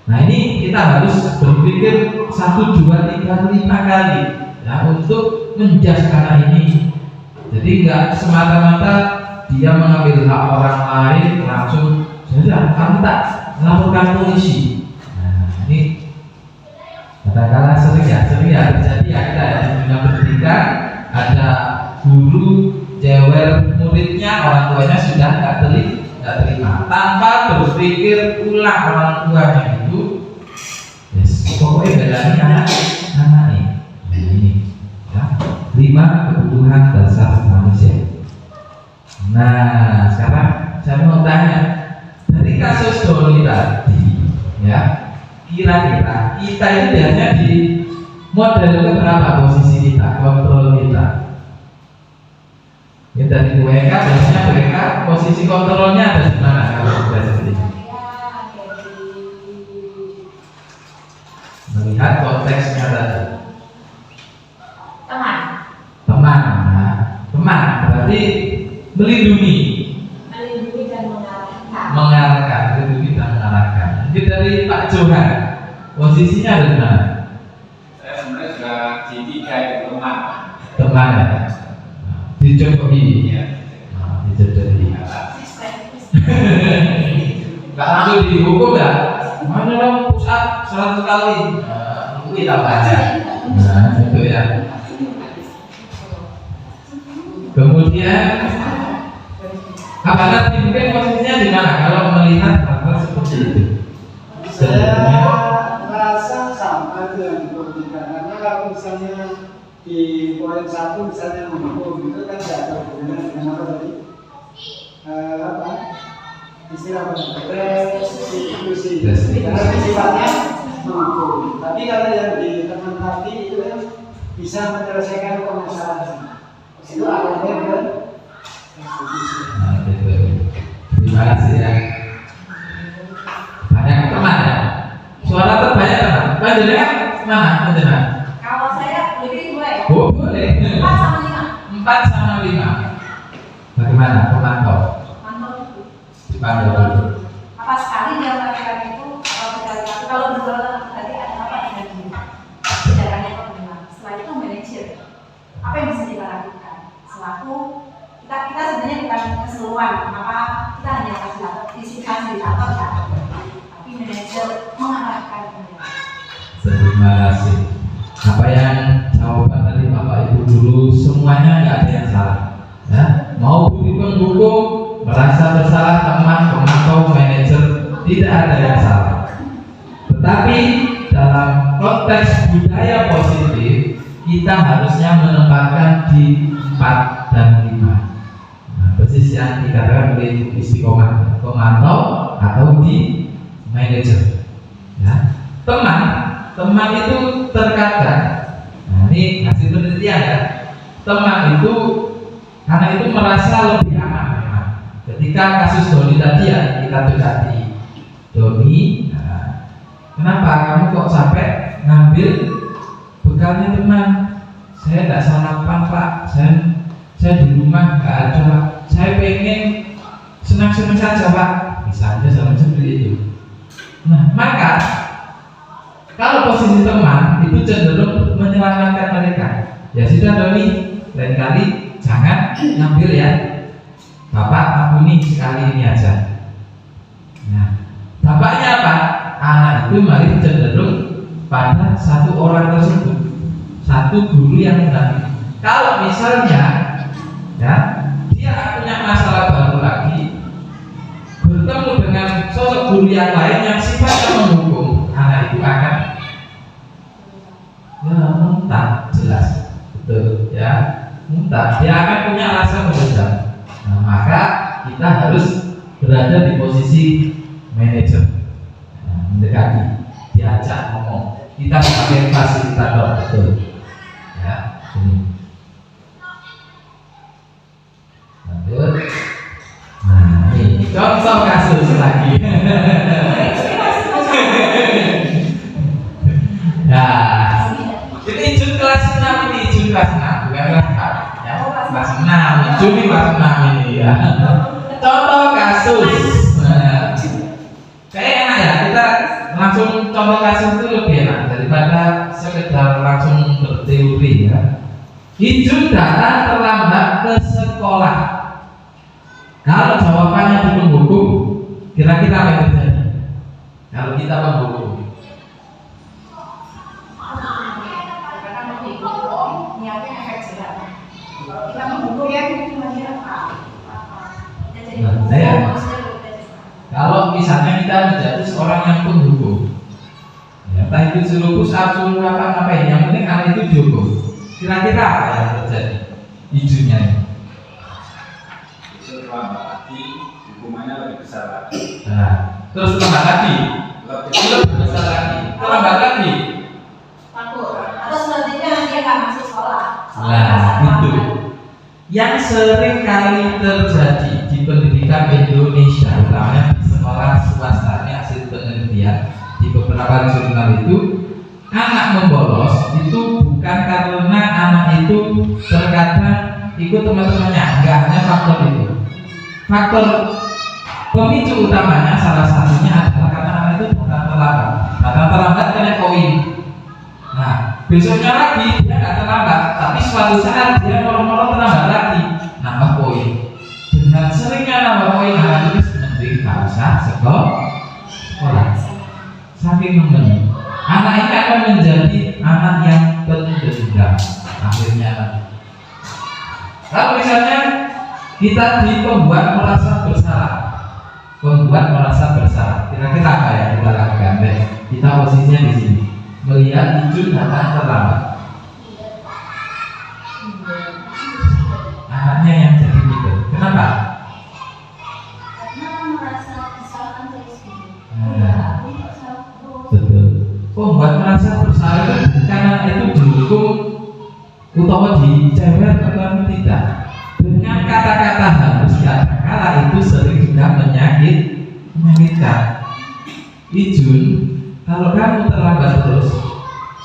Nah ini kita harus berpikir 1, 2, 3, 5 kali ya untuk menjas anak ini. Jadi nggak semata-mata dia mengambil hak orang lain langsung saja kamu tak melaporkan polisi. Nah ini katakanlah sering ya terjadi ya kita di dunia pendidikan ada guru jewer muridnya, orang tuanya sudah nggak terima tanpa berpikir ulang orang tuanya itu yes, pokoknya belani anak ini. Ini ya, 5 kebutuhan dasar manusia. Nah sekarang saya mau tanya dari kasus Doni tadi ya, kira-kira kita ini biasanya di model berapa posisi kita, kontrol kita? Ini dari WK, biasanya WK posisi kontrolnya ada di mana kalau sudah seperti ini? Melihat konteksnya tadi. Teman, nah, teman berarti melindungi Dan mengarahkan, melindungi dan mengarahkan. Mungkin dari Pak Johan, posisinya ada di mana? Saya sebenarnya sudah teman ya. Dicodohi ya. Dicodohi. Nggak langsung dihukum ya. Mana dong pusat 100 kali. Itu tambahannya. Nah, itu ya. Kemudian apakah mungkin posisinya di mana kalau melihat hal seperti itu? Saya rasa sama dengan pemerintah, karena kalau misalnya di poin 1 misalnya mendukung itu kan tidak ada hubungan dengan apa tadi? Apa? Istilah apa? Restitusi. Karena sifatnya mendukung. Tapi kalau yang di teman tadi itu kan bisa menyelesaikan permasalahan. Itu arahnya ke restitusi. Nah, gitu. Terima kasih ya. Banyak teman ya. Suara terbanyak teman. Panjenengan mana panjenengan? Kalau saya lebih 2 ya. Oh, boleh. 4 sama 5. 4 sama 5. Bagaimana pemantau? Mantap itu. Dipantau dulu. Apa sekali yang laki-laki itu kalau berdua tadi ada apa dengan dia? Tindakannya apa benar? Setelah itu manajer. Apa yang bisa kita lakukan? Selaku kita sebenarnya bukan keseluruhan. Kenapa kita hanya fasilitator ya? Tapi manajer mengarahkan dia. Terima kasih. Apa yang jawaban dari Bapak Ibu dulu semuanya nggak ada yang salah. Ya, mau bukti pendukung, merasa bersalah teman, pemantau, manajer, tidak ada yang salah. Tetapi dalam konteks budaya positif, kita harusnya menempatkan di 4 dan 5. Nah, persis yang dikatakan oleh Ibu Istiqomah, pemantau atau di manajer. Ya. Teman itu terkadang, nah ini hasil penelitian ya, teman itu karena itu merasa lebih aman memang. Ketika kasus Doni tadi ya, kita dekati Doni, nah, kenapa kamu kok sampai ngambil bekalnya teman? Saya tidak sarapan Pak, saya di rumah nggak ada, saya pengen senang-senang saja Pak, bisa aja sama seperti itu. Nah maka kalau posisi teman itu cenderung menyelamatkan mereka. Ya sudah Doni, lain kali jangan ngambil ya. Bapak ampuni sekali ini aja. Nah, dampaknya apa? Anak itu malah cenderung pada satu orang tersebut, satu guru yang mendampingi. Kalau misalnya ya dia punya masalah baru lagi, bertemu dengan sosok guru yang lain yang sifatnya menghukum, anak itu akan ya muntah, jelas betul ya, muntah, dia akan punya rasa mendendam. Nah, maka kita harus berada di posisi manajer, nah, mendekati, diajak ngomong, kita sebagai fasilitator, betul ya. Ini lanjut. Nah ini contoh kasus lagi. Nah, ini Jun kelas 6 ini, Jun kelas 6, bukan kelas 4 ya, kelas 6, Jun kelas 6 ini ya. Contoh kasus. Nah, kayak enak ya, kita langsung contoh kasus itu lebih enak daripada sekedar langsung berteori ya. Jun datang terlambat ke sekolah. Kalau jawabannya di penghukum, kira-kira apa yang terjadi? Kalau kita penghukum, Niatnya efek jerah. Kita menghukum ya kita apa? nah, ya. Kalau misalnya kita menjadi seorang yang penghukum, ya, entah itu suruh push up, suruh apa-apa, yang penting anak itu dihukum. Kira-kira apa yang terjadi? Izinnya ini. Terlambat lagi, hukumannya lebih besar lagi. Nah, terus terlambat lagi, lebih besar lagi, terlambat lagi. Takut. Atau selanjutnya dia nggak masuk sekolah. Nah, itu yang sering kali terjadi di pendidikan Indonesia, utamanya di sekolah swasta. Ini hasil penelitian di beberapa jurnal itu, anak membolos itu bukan karena anak itu terkadang ikut teman-temannya, enggak hanya faktor itu. Faktor pemicu utamanya salah satunya adalah karena anak itu datang terlambat kena koin. Nah, besoknya lagi dia nggak terlambat, tapi suatu saat dia moro-moro terlambat lagi, nambah poin. Dengan seringnya nambah poin, anak itu mending nggak usah sekolah. Saking nemen, anak ini akan menjadi anak yang pendendam akhirnya. Kalau misalnya kita pembuat merasa bersalah, kira-kira apa ya kita lakukan? Kita posisinya di sini, melihat Ijun datang terlambat, anaknya yang jadi gitu. Kenapa? Karena merasa kesalahan dari sini. Betul. Pembuat merasa bersalah itu karena itu dihukum utawa dicewer atau tidak. Dengan kata-kata halus kala itu sering juga menyakitkan. Ijun, kalau kamu terlambat terus,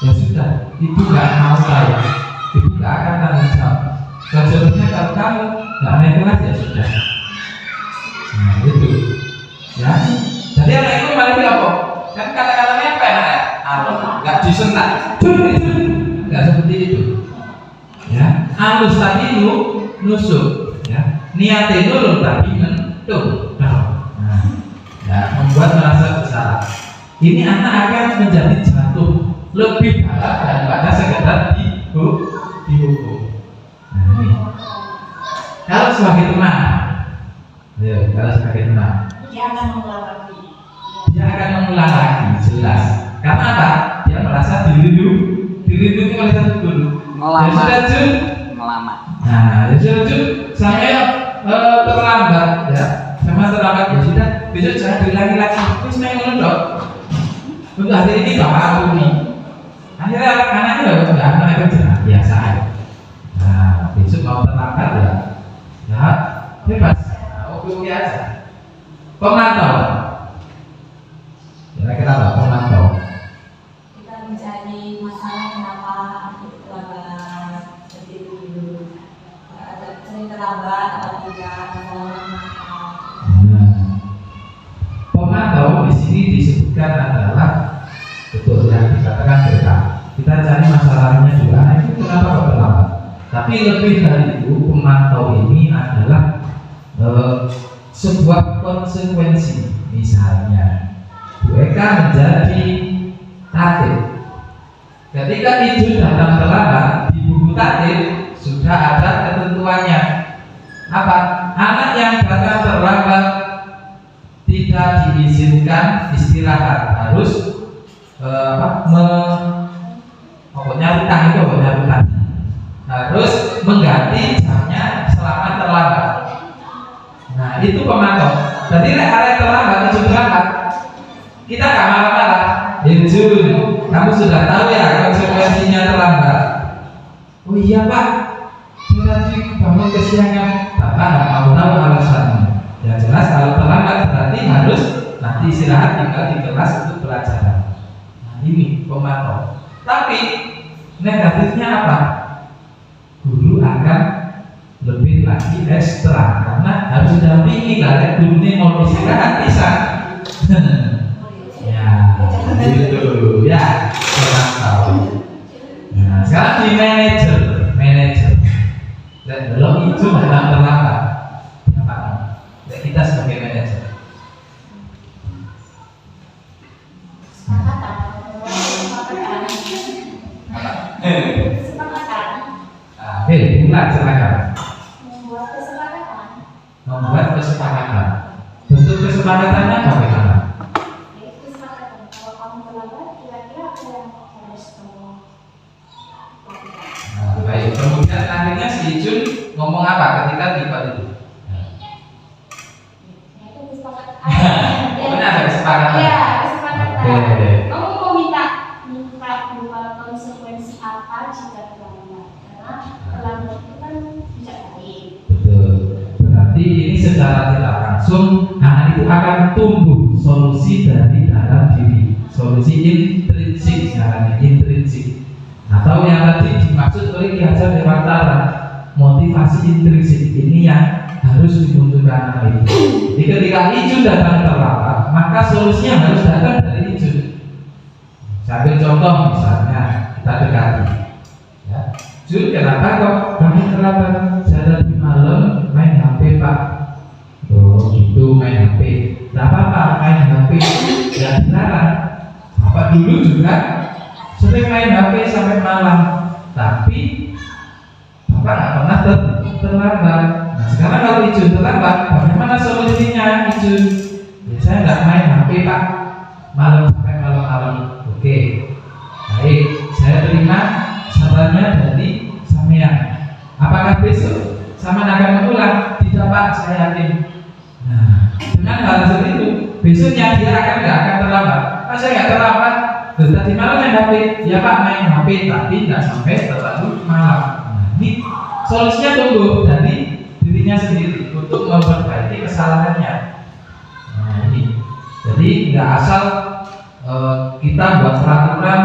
ya sudah, ibu nggak mau saya, ibu nggak akan tanggung jawab. Sebenarnya kalau kamu nggak naik kelas ya sudah. Nah itu, ya. Jadi anak itu malah apa? Kan kata-katanya apa ya? Nggak disentak, nggak seperti itu. Ya, halus tadi nusuk, ya. Niatnya nurul tapi mentuk. Nah, ya, membuat merasa bersalah. Ini anak akan menjadi jatuh lebih berat daripada sekedar dihukum. Nah, ini. Kalau sebagai teman, kalau sebagai teman, Dia akan mengulang lagi. dia akan mengulang lagi, jelas. Karena apa? Dia merasa dilindungi oleh satu guru. Ya sudah Jun, Melamat. nah ya sudah Jun, saya terlambat ya, ya sudah, besok jangan diulangi lagi. Terus saya ngelundok. Untuk hari ini bapak aku nih. Akhirnya anaknya sudah anak kerja biasa aja. Nah besok mau terlambat ya bebas, oke aja. Pemantau, kira-kira apa pemantau? Kita mencari masalah kenapa aku terlambat seperti itu dulu. Ada sering terlambat atau tidak, masalahnya apa. Pemantau di sini disebutkan adalah betul yang dikatakan mereka. Kita cari masalahnya juga. Nah, itu kenapa kok terlambat? Tapi lebih dari itu, pemantau ini adalah sebuah konsekuensi. Misalnya, Bu Eka menjadi tatib. Ketika Ijun datang terlambat, di buku tatib sudah ada ketentuannya. Apa? Anak yang datang terlambat tidak diizinkan istirahat, harus nyarutan, harus mengganti jamnya selama terlambat. Nah itu pemantau. Jadi area terlambat itu terlambat, kita gak marah-marah. Jun, kamu sudah tahu ya konsekuensinya terlambat. Oh iya Pak, saya tadi bangun kesiangan. Bapak nggak mau tahu alasannya. Ya jelas kalau terlambat berarti harus nanti istirahat tinggal di kelas untuk pelajaran. Nah ini pemantau. Tapi negatifnya apa? Guru akan lebih lagi ekstra karena harus didampingi. Kalau gurunya mau istirahat bisa. Ya gitu ya pemantau. Nah sekarang di manajer. Dan belum itu dalam terlambat. Kita sebagai manajer. Bulan silakan. Membuat kesepakatan. Bentuk kesepakatannya bagaimana? Kalau kamu terlambat, kira-kira apa yang harus kamu lakukan? Baik. Kemudian akhirnya si Jun ngomong apa ketika di itu? Benar ada kesepakatan. Iya, kesepakatan. Oke. Kamu mau minta berupa konsekuensi apa jika terlambat? Karena terlambat itu kan tidak baik. Betul. Berarti ini secara tidak langsung anak itu akan tumbuh solusi dari dalam diri, solusi intrinsik, caranya intrinsik. Atau yang tadi dimaksud oleh Ki Hajar Dewantara, motivasi intrinsik ini yang harus dimunculkan anak itu. Jadi ketika Ijun datang terlambat, maka solusinya harus datang dari Ijun. Sambil contoh misalnya, kita dekati. Ya. Jun, kenapa kok kami terlambat? Saya tadi malam main HP Pak. Oh gitu, main HP. Tidak apa-apa, main HP tidak dilarang. Bapak dulu juga sering main HP sampai malam, tapi Bapak nggak pernah terlambat. Nah sekarang kalau Ijun terlambat, bagaimana solusinya Ijun? Ya, saya nggak main HP Pak, malam sampai malam-malam. Oke, baik, saya terima sarannya dari sampean. Apakah besok sama akan mengulang? Tidak Pak, saya yakin. Nah, dengan hal seperti itu, besoknya dia nggak akan terlambat. Saya nggak terlambat. Tadi malam main HP, ya Pak main HP, tapi nggak sampai terlalu malam. Nah, ini solusinya tunggu dari dirinya sendiri untuk memperbaiki kesalahannya. Nah ini, jadi nggak asal kita buat peraturan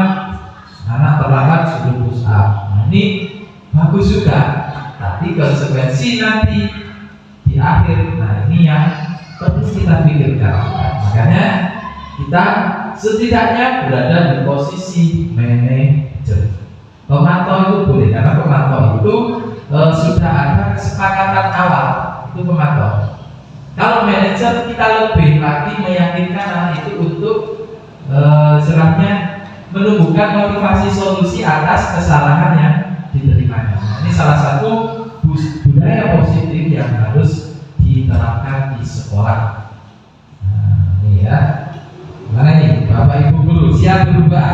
anak terlambat sudah push up. Nah ini bagus juga, tapi konsekuensi nanti di akhir, nah ini yang perlu kita pikirkan. Makanya kita setidaknya berada di posisi manajer. Pemantau itu boleh, karena pemantau itu sudah ada kesepakatan awal, itu pemantau. Kalau manajer kita lebih lagi meyakinkan anak itu untuk serahnya menumbuhkan motivasi solusi atas kesalahan yang diterimanya. Nah, ini salah satu budaya positif yang harus diterapkan di sekolah. Nah, ini ya. Mana nih Bapak Ibu guru siap berubah?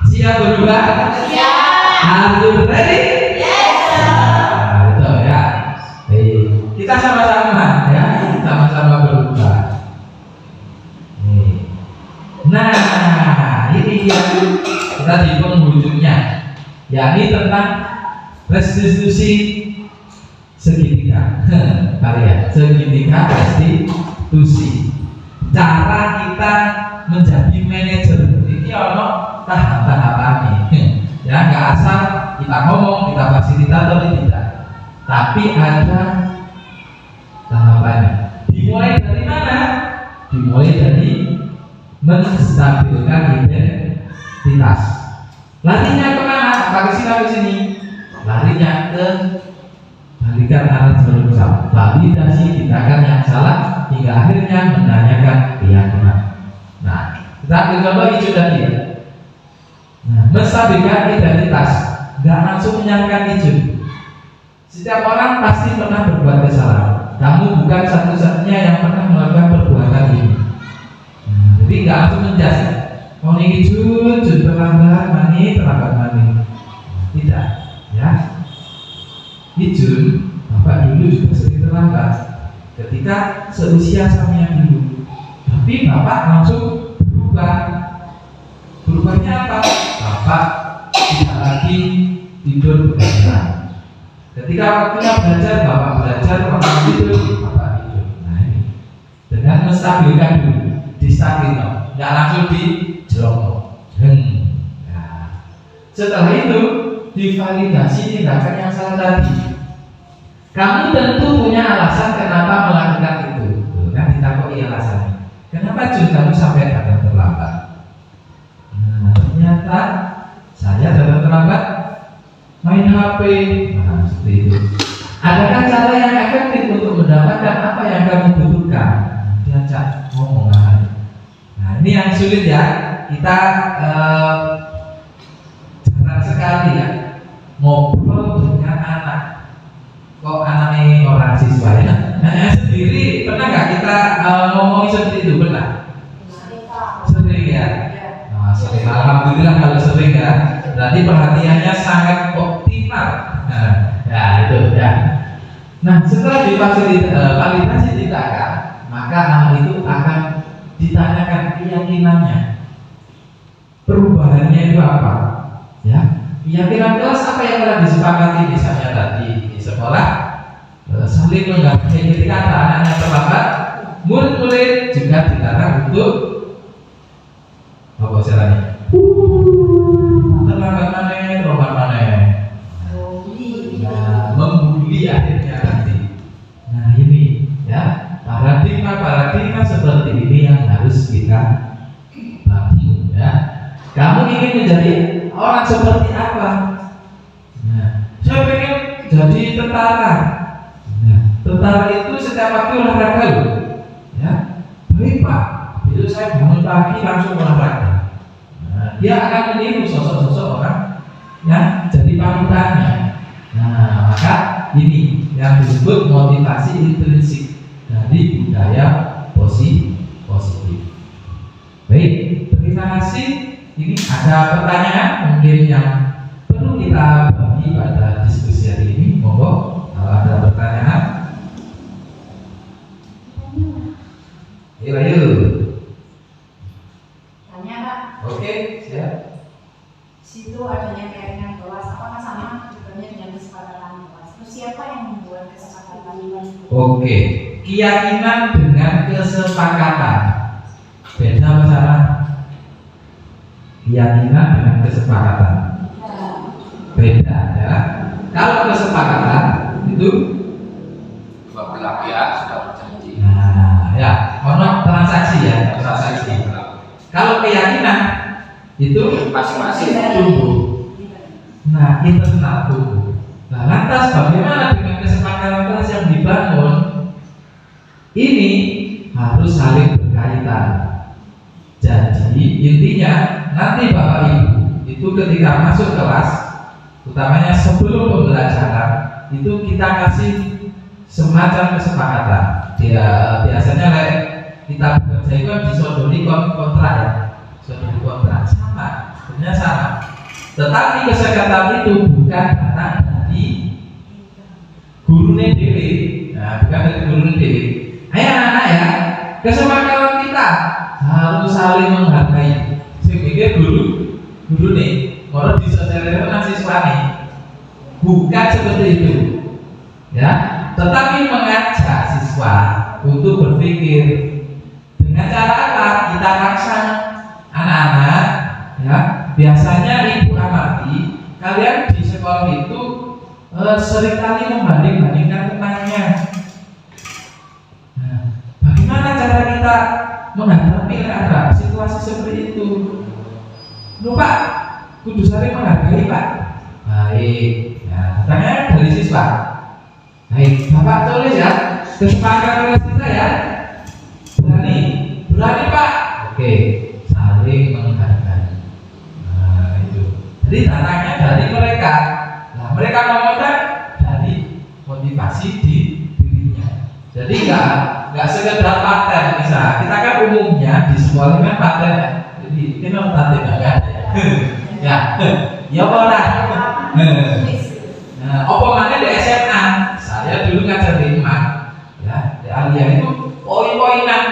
Siap berubah? Siap. Are you ready? Yes, sir. Nah, itu ya. Kita sama-sama ya, sama-sama berubah. Nah, ini yang kita di penghujungnya, yakni tentang restitusi segitiga. Kalian, segitiga restitusi. Cara kita menjadi manajer ini ono tahap-tahapan ini. Ya, nggak asal kita ngomong, kita fasilitator tidak, tapi ada tahapannya. Dimulai dari mana? Dimulai dari menstabilkan identitas. Larinya kemana? Pakai sini. Larinya ke balikan arah berusaha, validasi tindakan yang salah hingga akhirnya menanyakan keyakinan. Nah, kita ambil contoh hijau tadi ya. Nah, menstabilkan identitas, nggak langsung menyalahkan hijau. Setiap orang pasti pernah berbuat kesalahan. Kamu bukan satu-satunya yang pernah melakukan perbuatan ini. Nah, jadi nggak langsung menjas. Oh ini Jun terlambat mani. Tidak, ya. Jun, Bapak dulu juga sering terlambat. Ketika seusia sama yang dulu, tapi Bapak langsung berubah. Berubahnya apa? Bapak tidak lagi tidur begadang. Ketika waktunya belajar, Bapak belajar, Bapak tidur, Bapak tidur. Nah ini dengan menstabilkan dulu, distabilkan, nggak langsung dijelongok. Nah, setelah itu divalidasi tindakan yang salah tadi. Kamu tentu punya alasan kenapa melakukan itu. Kan ditakoi alasannya. Kenapa Jun kamu sampai datang terlambat? Nah, ternyata saya datang terlambat main HP. Nah, seperti itu. Adakah cara yang efektif untuk mendapatkan apa yang kamu butuhkan? Diajak ngomong. Nah, ini yang sulit ya. Kita jarang sekali ya ngobrol dengan anak. Kok anaknya orang siswa ya? Nah, sendiri pernah nggak kita ngomongin seperti itu? Pernah? Sering ya? Nah, sering. Alhamdulillah kalau sering ya. Berarti perhatiannya sangat optimal. Nah, ya itu ya. Nah, setelah divalidasi tindakan, maka anak itu akan ditanyakan keyakinannya. Perubahannya itu apa? Ya, keyakinan kelas apa yang telah disepakati misalnya tadi di sekolah, saling menghargai ketika ada anaknya terlambat, murid-murid juga dilarang untuk apa caranya? Terlambat mana? Nah, membuli akhirnya nanti. Nah ini ya paradigma seperti ini yang harus kita bangun ya. Kamu ingin menjadi orang seperti apa? Nah, saya pengen jadi tentara. Nah, tentara itu setiap pagi olahraga loh. Ya, baik Pak. Itu saya bangun pagi langsung olahraga. Nah, dia akan meniru sosok-sosok orang yang jadi panutannya. Nah, maka ini yang disebut motivasi intrinsik dari budaya positif. Baik, terima kasih. Ini ada pertanyaan mungkin yang perlu kita bagi pada diskusi hari ini. Monggo, kalau ada pertanyaan. Ayo. Tanya Pak, Oke, siap. situ adanya keyakinan kelas, apakah sama tujuannya dengan kesepakatan kelas? Terus siapa yang membuat kesepakatan kelas? Oke, keyakinan dengan kesepakatan. Beda apa sama? Keyakinan dengan kesepakatan. Beda ya. Kalau kesepakatan itu, Dua belah pihak sudah berjanji. nah ya, ono transaksi ya, transaksi. Kalau keyakinan itu Masing-masing. tumbuh. Nah, internal tumbuh. Nah, lantas bagaimana dengan kesepakatan kelas yang dibangun? Ini harus saling berkaitan. Jadi intinya nanti Bapak Ibu itu ketika masuk kelas, utamanya sebelum pembelajaran itu kita kasih semacam kesepakatan. Biasanya kita bekerja itu disodori kontrak ya, disodori kontrak sama, sebenarnya sama. Tetapi kesepakatan itu bukan datang dari gurunya dewi, nah bukan dari gurunya dewi. Ayo anak-anak ya, kesepakatan kita harus saling menghargai. Saya pikir guru nih, kalau disosialisasikan siswa nih, bukan seperti itu, ya. Tetapi mengajak siswa untuk berpikir dengan cara apa? Kita rangsang anak-anak, ya. Biasanya ibu amati kalian di sekolah itu seringkali membanding-bandingkan temannya. Nah, bagaimana cara kita menghadapi situasi seperti itu? Lupa, kudu saling menghargai Pak. Baik, ya, pertanyaan dari siswa. Baik, Bapak tulis ya, kesepakatan kita ya. Berani Pak. Oke, saling menghargai. Nah itu. Jadi tantangannya dari mereka. Nah mereka ngomongkan dari motivasi di dirinya. Jadi nggak sekedar paten bisa. Kita kan umumnya di sekolah kan paten ya. Jadi kita paten nggak ada ya. Ya orang. Nah, apa mana di SMA? Saya dulu ngajar di IMAN, ya. Di Alia itu poin-poinan.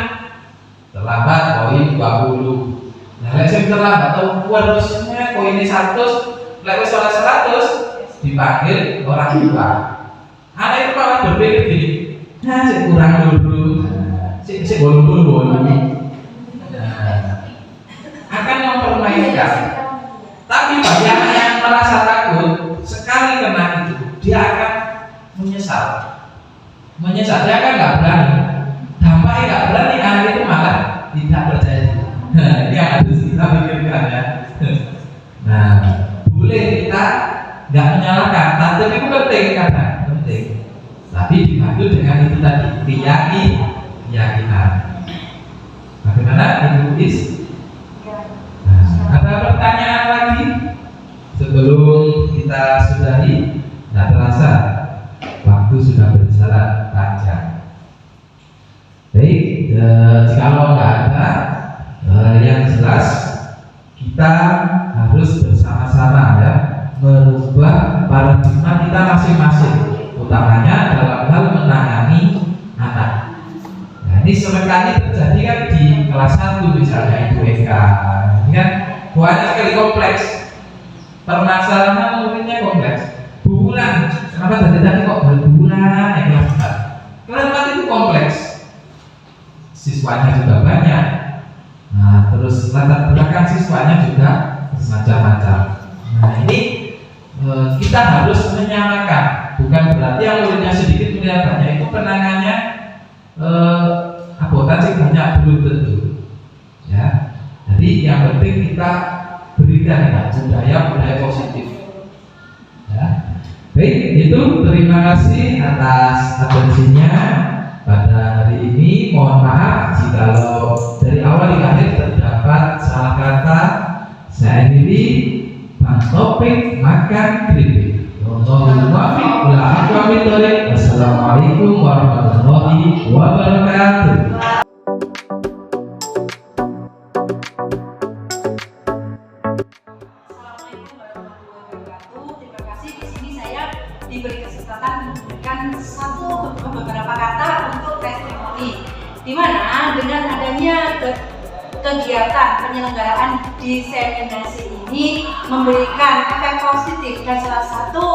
Terlambat poin 20. Nah, lesson terlambat atau harusnya poinnya 100, lewat 100 dipanggil orang tua. Anak itu malah berpikir gini, nah, saya kurang dulu, saya bolong. Akan mempermainkan. Tapi bagi anak yang merasa takut, sekali kena itu, dia akan menyesal. Dia kan nggak berani. Dampaknya nggak berani, anak itu malah tidak percaya. Ini yang harus kita pikirkan ya. Nah, boleh kita nggak menyalahkan, tapi itu penting karena penting. Tapi dibantu dengan itu tadi keyakinan. Bagaimana Ibu Is? Nah, ada pertanyaan lagi sebelum kita sudahi? Tidak terasa waktu sudah berjalan panjang. Baik, kalau nggak ada yang jelas kita harus bersama-sama ya merubah paradigma kita masing-masing, utamanya dalam hal menangani anak. Nah, ini seringkali terjadi kan di kelas 1 misalnya Ibu Eka, ini kan banyak sekali kompleks. Permasalahan muridnya kompleks. Bulan, kenapa tadi kok berbulan ya kelas 4? Kelas 4 itu kompleks. Siswanya juga banyak. Nah, terus latar belakang siswanya juga macam-macam. Nah, ini kita harus menyamakan. Bukan berarti yang muridnya sedikit muridnya banyak itu penangannya akuntansi banyak, belum tentu. Ya. Jadi yang penting kita berikan budaya positif. Ya. Baik, itu terima kasih atas atensinya pada hari ini. Mohon maaf jikalau dari awal hingga akhir terdapat salah kata. Saya akhiri, Bang Topik makan keripik. Wassalamualaikum warahmatullahi wabarakatuh. Assalamualaikum warahmatullahi wabarakatuh. Terima kasih. Di sini saya diberi kesempatan memberikan beberapa kata untuk testimoni, di mana dengan adanya kegiatan penyelenggaraan diseminasi ini memberikan efek positif dan salah satu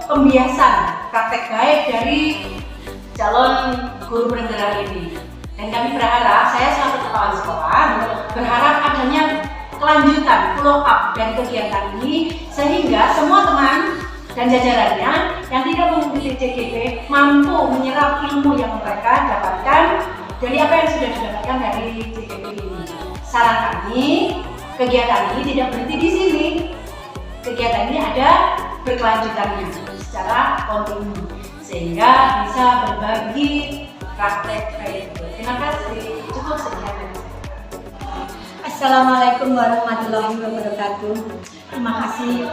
pembiasan praktek baik dari calon guru penggerak ini. Dan kami berharap, saya selaku kepala sekolah berharap adanya kelanjutan follow up dari kegiatan ini sehingga semua teman dan jajarannya yang tidak mengikuti CGP mampu menyerap ilmu yang mereka dapatkan dari apa yang sudah didapatkan dari CGP ini. Saran kami, kegiatan ini tidak berhenti di sini. Kegiatan ini ada berkelanjutannya secara kontinu sehingga bisa berbagi praktek baik. Terima kasih. Cukup sekian. Assalamualaikum warahmatullahi wabarakatuh. Terima kasih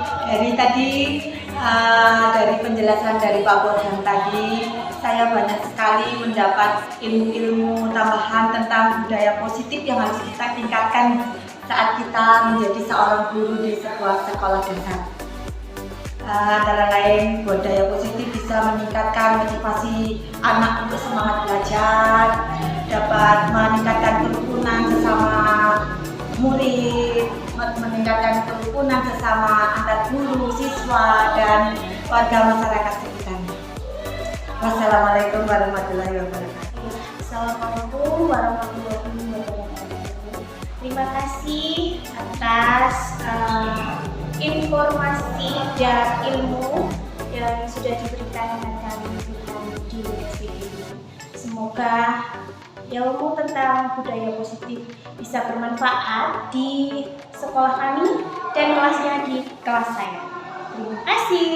dari penjelasan dari Pak Burhan tadi, saya banyak sekali mendapat ilmu-ilmu tambahan tentang budaya positif yang harus kita tingkatkan saat kita menjadi seorang guru di sebuah sekolah dasar. Antara lain, budaya positif bisa meningkatkan motivasi anak untuk semangat belajar, dapat meningkatkan kerukunan sesama murid, meningkatkan kerukunan sesama antar guru, siswa, dan warga masyarakat sekitar. Wassalamualaikum warahmatullahi wabarakatuh. Assalamualaikum warahmatullahi wabarakatuh. Terima kasih atas informasi dan ilmu yang sudah diberikan dengan kami di SPD ini. Semoga ilmu tentang budaya positif bisa bermanfaat di sekolah kami dan kelasnya di kelas saya. Terima kasih.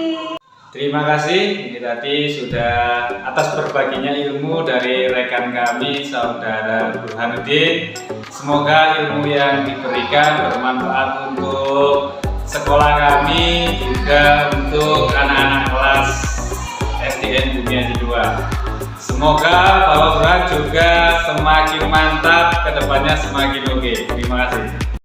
Terima kasih, ini tadi sudah atas berbaginya ilmu dari rekan kami Saudara Burhanuddin. Semoga ilmu yang diberikan bermanfaat untuk sekolah kami, juga untuk anak-anak kelas SDN Bumiaji 2. Semoga Bapak Burhan juga semakin mantap, kedepannya semakin oke. Terima kasih.